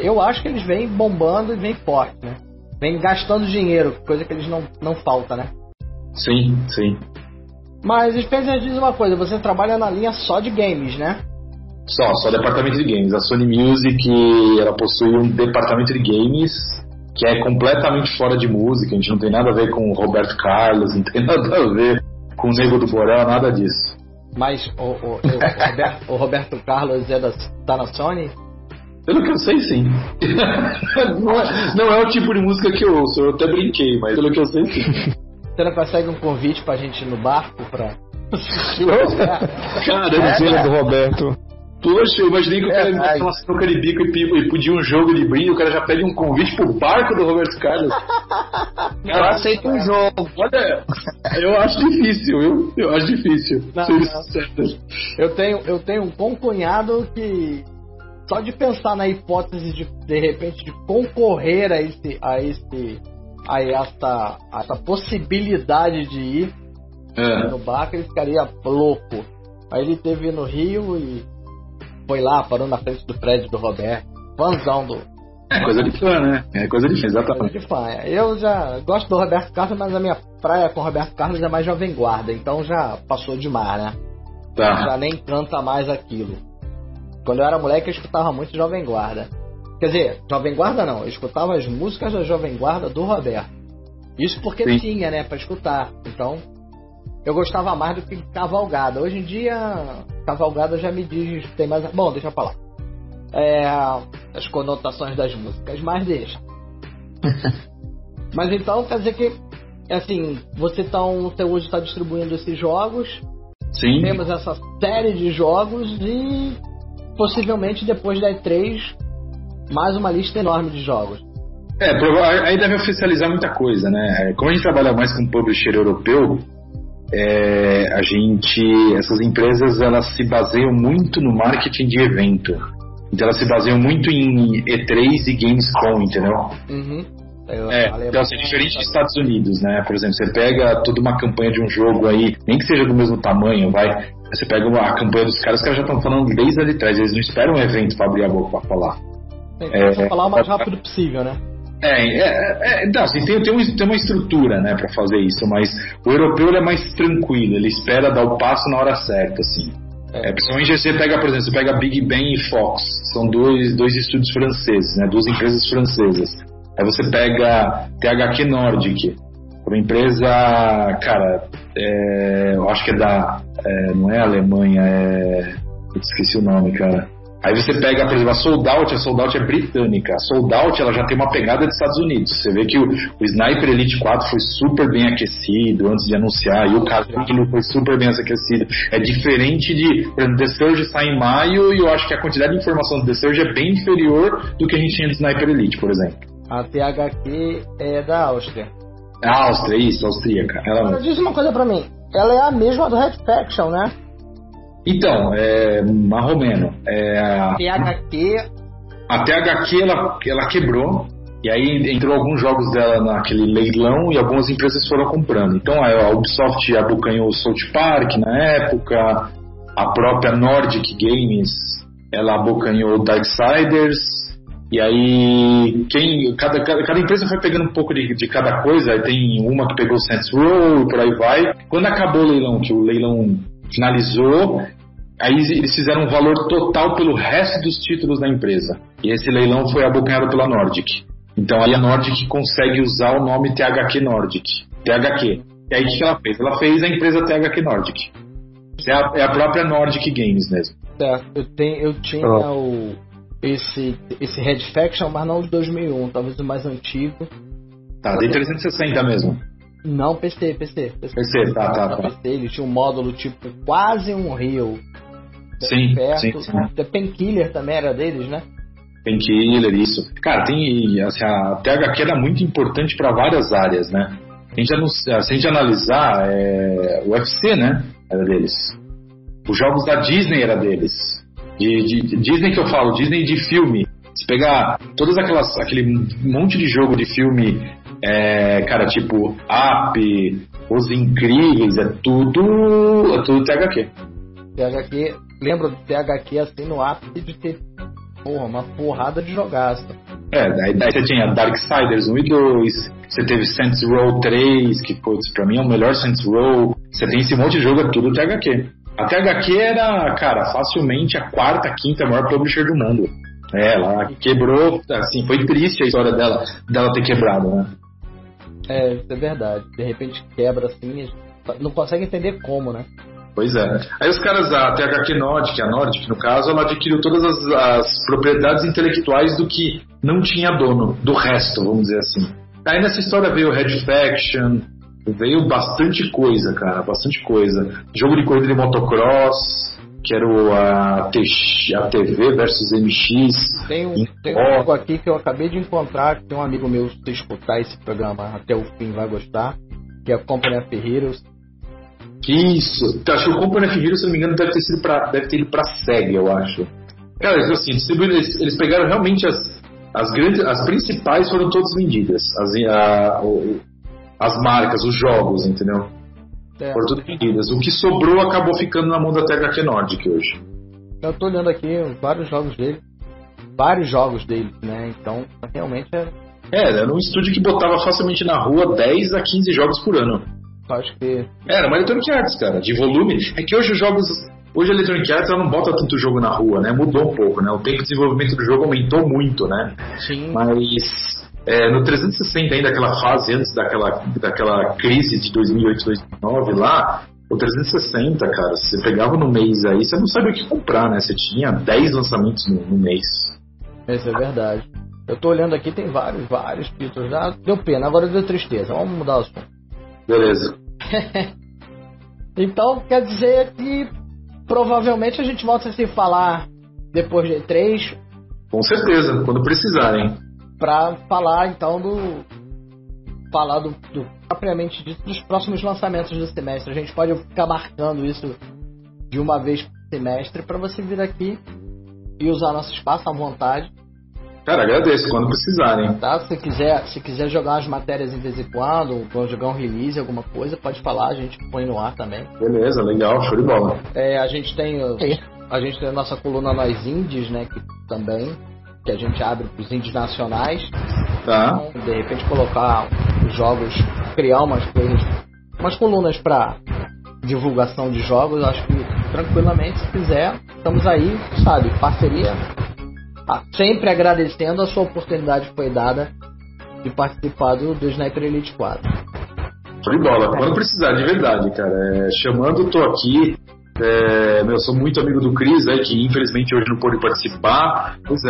eu acho que eles vêm bombando e vêm forte, né? Vêm gastando dinheiro, coisa que eles não falta, né? Sim, sim. Mas, Spencer, diz uma coisa, você trabalha na linha só de games, né? Só departamento de games. A Sony Music, ela possui um departamento de games que é completamente fora de música. A gente não tem nada a ver com o Roberto Carlos, não tem nada a ver com o Nego do Borel, nada disso. Mas o Roberto Carlos tá na Sony? Pelo que eu sei, sim. não é o tipo de música que eu ouço, eu até brinquei, mas pelo que eu sei, sim. Você não consegue um convite pra gente ir no barco pra assistir o Caramba, do Roberto. Poxa, eu imaginei que o cara ia uma sinuca de bico e pedir um jogo de brinde, o cara já pede um convite pro barco do Roberto Carlos. Eu aceito um jogo. Olha, eu acho difícil, viu? Eu acho difícil. Eu tenho um concunhado que só de pensar na hipótese de repente de concorrer a essa possibilidade de ir no barco, ele ficaria louco. Aí ele teve no Rio e foi lá, parou na frente do prédio do Roberto. Fãzão do. É coisa de fã, né? É coisa de fã, exatamente. Coisa de fã. Eu já gosto do Roberto Carlos, mas a minha praia com o Roberto Carlos é mais Jovem Guarda, então já passou demais, né? Tá. Já nem canta mais aquilo. Quando eu era moleque, eu escutava muito Jovem Guarda. Quer dizer, Jovem Guarda não, eu escutava as músicas da Jovem Guarda do Roberto. Isso porque Sim. tinha, né, pra escutar. Então, eu gostava mais do que Cavalgada. Hoje em dia, Cavalgada já me diz, tem mais... Bom, deixa eu falar. As conotações das músicas, mas deixa. Mas então, quer dizer que, assim, você hoje está distribuindo esses jogos. Sim. Temos essa série de jogos e possivelmente depois da E3 mais uma lista enorme de jogos. Aí deve oficializar muita coisa, né? Como a gente trabalha mais com publisher europeu, essas empresas elas se baseiam muito no marketing de evento. Então elas se baseiam muito em E3 e Gamescom, entendeu? Uhum. Então assim, diferente dos Estados Unidos, né? Por exemplo, você pega toda uma campanha de um jogo aí, nem que seja do mesmo tamanho, você pega a campanha dos caras, os cares já estão falando desde ali atrás, eles não esperam um evento para abrir a boca para falar. Tem falar o mais rápido possível, né? Assim, tem uma estrutura, né, para fazer isso, mas o europeu ele é mais tranquilo, ele espera dar o passo na hora certa, assim. Principalmente você pega, por exemplo, você pega Big Ben e Fox, são dois estúdios franceses, né, duas empresas francesas. Aí você pega THQ Nordic, uma empresa, cara, eu acho que não é Alemanha, eu esqueci o nome, cara. Aí você pega, por exemplo, a Sold Out é britânica. A Sold Out ela já tem uma pegada dos Estados Unidos. Você vê que o Sniper Elite 4 foi super bem aquecido antes de anunciar, e o Casino foi super bem aquecido. É diferente de, por exemplo, The Surge sai em maio, e eu acho que a quantidade de informação do The Surge é bem inferior do que a gente tinha do Sniper Elite, por exemplo. A THQ é da Áustria. A Áustria, isso, austríaca. Agora diz uma coisa pra mim, ela é a mesma do Red Faction, né? Então, marromeno. A THQ ela quebrou, e aí entrou alguns jogos dela naquele leilão e algumas empresas foram comprando. Então a Ubisoft abocanhou o South Park na época, a própria Nordic Games ela abocanhou o Darksiders, e aí cada empresa foi pegando um pouco de cada coisa. Aí tem uma que pegou o Saints Row e por aí vai. Quando acabou o leilão, que o leilão finalizou, aí eles fizeram um valor total pelo resto dos títulos da empresa, e esse leilão foi abocanhado pela Nordic. Então aí a Nordic consegue usar o nome THQ Nordic, THQ. E aí o que ela fez? Ela fez a empresa THQ Nordic. É a própria Nordic Games mesmo. Eu tinha esse Red Faction, mas não o de 2001, talvez o mais antigo. Tá, de 360 mesmo. Não, PC. PC, tá. PC, ele tinha um módulo tipo quase um Rio. Sim. The Painkiller também era deles, né? Painkiller, isso. Cara, tem assim, a THQ era muito importante para várias áreas, né? Se a gente analisar, o UFC, né? Era deles. Os jogos da Disney era deles. De Disney que eu falo, Disney de filme. Se pegar aquele monte de jogo de filme, cara, tipo Up, Os Incríveis, é tudo THQ. THQ, lembro do THQ assim no ápice de ter uma porrada de jogaço. Daí você tinha Darksiders 1 e 2, você teve Saints Row 3, que pra mim é o melhor Saints Row. Você tem esse monte de jogo, é tudo THQ. A THQ era, cara, facilmente a quarta, quinta maior publisher do mundo. Ela quebrou, assim, foi triste a história dela ter quebrado, né? Isso é verdade. De repente quebra assim, não consegue entender como, né? Pois é. Aí os caras, a THQ Nordic, a Nordic no caso, ela adquiriu todas as propriedades intelectuais do que não tinha dono, do resto, vamos dizer assim. Aí nessa história veio o Red Faction, veio bastante coisa, cara, bastante coisa. Jogo de corrida de motocross, que era a TV versus MX. Tem um jogo aqui que eu acabei de encontrar, que tem um amigo meu, se escutar esse programa até o fim vai gostar, que é a Company of Heroes. Isso, acho que o Company of Heroes, se não me engano, deve ter ido pra SEGA, eu acho. Cara, assim, eles pegaram realmente as principais, foram todas vendidas. As marcas, os jogos, entendeu? Foram todas vendidas. O que sobrou acabou ficando na mão da THQ Nordic hoje. Eu tô olhando aqui vários jogos dele, né? Então, realmente era um estúdio que botava facilmente na rua 10 a 15 jogos por ano. Acho que... Era uma Electronic Arts, cara, de volume. É que hoje a Electronic Arts ela não bota tanto jogo na rua, né? Mudou um pouco, né? O tempo de desenvolvimento do jogo aumentou muito, né? Sim. Mas no 360 ainda, aquela fase antes daquela crise de 2008, 2009 lá, o 360, cara, você pegava no mês aí, você não sabia o que comprar, né? Você tinha 10 lançamentos no mês. Isso é verdade. Eu tô olhando aqui, tem vários títulos. Deu pena, agora deu tristeza. Vamos mudar o assunto. Beleza. Então quer dizer que provavelmente a gente volta a se falar depois de E3. Com certeza, quando precisarem. Pra falar então do propriamente dito dos próximos lançamentos do semestre. A gente pode ficar marcando isso de uma vez por semestre para você vir aqui e usar nosso espaço à vontade. Cara, agradeço quando precisarem. Tá? Se quiser jogar umas matérias de vez em quando, ou jogar um release, alguma coisa, pode falar, a gente põe no ar também. Beleza, legal, show de bola. A gente tem a nossa coluna Nós Indies, né, que a gente abre pros indies nacionais. Tá. Então, de repente colocar os jogos, criar umas colunas para divulgação de jogos, acho que tranquilamente, se quiser, estamos aí, sabe, parceria. Sempre agradecendo a sua oportunidade que foi dada de participar do Sniper Elite 4. Show de bola, quando precisar, de verdade, cara. Chamando, tô aqui. Eu sou muito amigo do Cris, que infelizmente hoje não pôde participar. Pois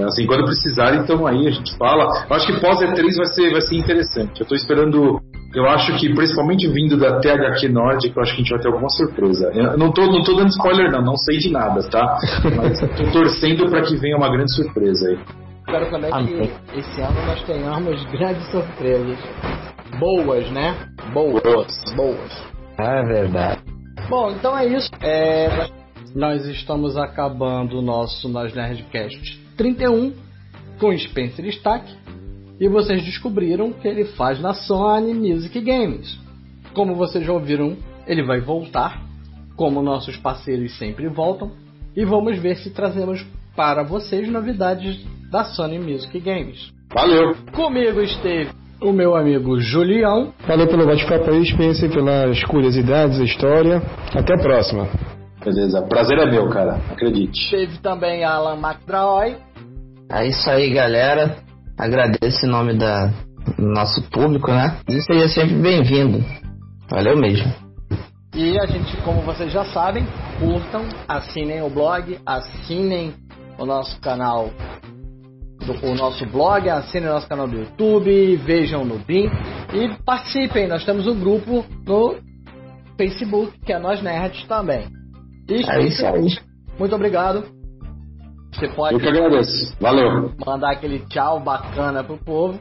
assim, quando precisar, então aí a gente fala. Eu acho que pós E3 vai ser interessante. Eu tô esperando. Eu acho que, principalmente vindo da THQ Nordic, eu acho que a gente vai ter alguma surpresa. Eu não tô dando spoiler, não sei de nada, tá? Mas tô torcendo pra que venha uma grande surpresa aí. Espero também que esse ano nós tenhamos grandes surpresas. Boas, né? Boas. É verdade. Bom, então é isso. Nós estamos acabando o nosso Nós Nerdcast 31 com Spencer Stack. E vocês descobriram que ele faz na Sony Music Games. Como vocês já ouviram, ele vai voltar, como nossos parceiros sempre voltam. E vamos ver se trazemos para vocês novidades da Sony Music Games. Valeu! Comigo esteve o meu amigo Julião. Valeu pelo bate-papo aí, Spencer, pelas curiosidades, a história. Até a próxima. Beleza, prazer é meu, cara, acredite. Teve também Alan McDrawey. É isso aí, galera. Agradeço em nome do nosso público, né? E seja sempre bem-vindo. Valeu mesmo. E a gente, como vocês já sabem, curtam, assinem o blog, assinem o nosso canal o nosso blog, assinem o nosso canal do YouTube, vejam no BIM e participem. Nós temos um grupo no Facebook, que é Nós Nerds também. E É isso aí. muito obrigado. Você pode Eu que agradeço. Valeu. mandar aquele tchau bacana pro povo,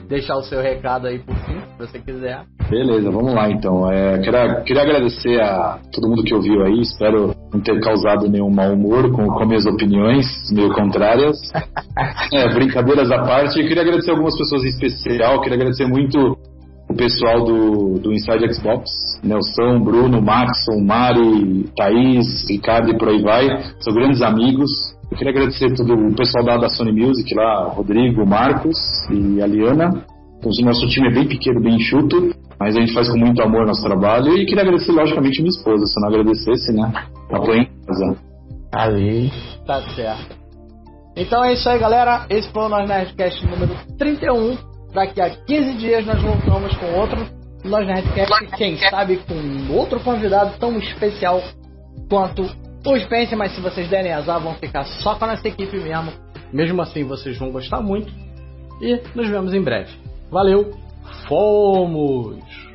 deixar o seu recado aí por fim, se você quiser. Beleza, vamos lá então. Queria agradecer a todo mundo que ouviu aí. Espero não ter causado nenhum mau humor com minhas opiniões meio contrárias. Brincadeiras à parte. Eu queria agradecer algumas pessoas em especial. Queria agradecer muito o pessoal do Inside Xbox, Nelson, Bruno, Maxon, Mari, Thaís, Ricardo e por aí vai. São grandes amigos. Eu queria agradecer todo o pessoal da Sony Music lá, Rodrigo, Marcos e a Liana. Então, o nosso time é bem pequeno, bem enxuto, mas a gente faz com muito amor nosso trabalho. E queria agradecer, logicamente, minha esposa. Se eu não agradecesse, né? Apoio em casa. Ali. Tá certo. Então é isso aí, galera. Esse foi o Nós Nerdcast número 31. Daqui a 15 dias nós voltamos com outro Nós Nerdcast, quem sabe com outro convidado tão especial quanto o Spencer, mas se vocês derem azar vão ficar só com a nossa equipe mesmo. Mesmo assim vocês vão gostar muito. E nos vemos em breve. Valeu, fomos!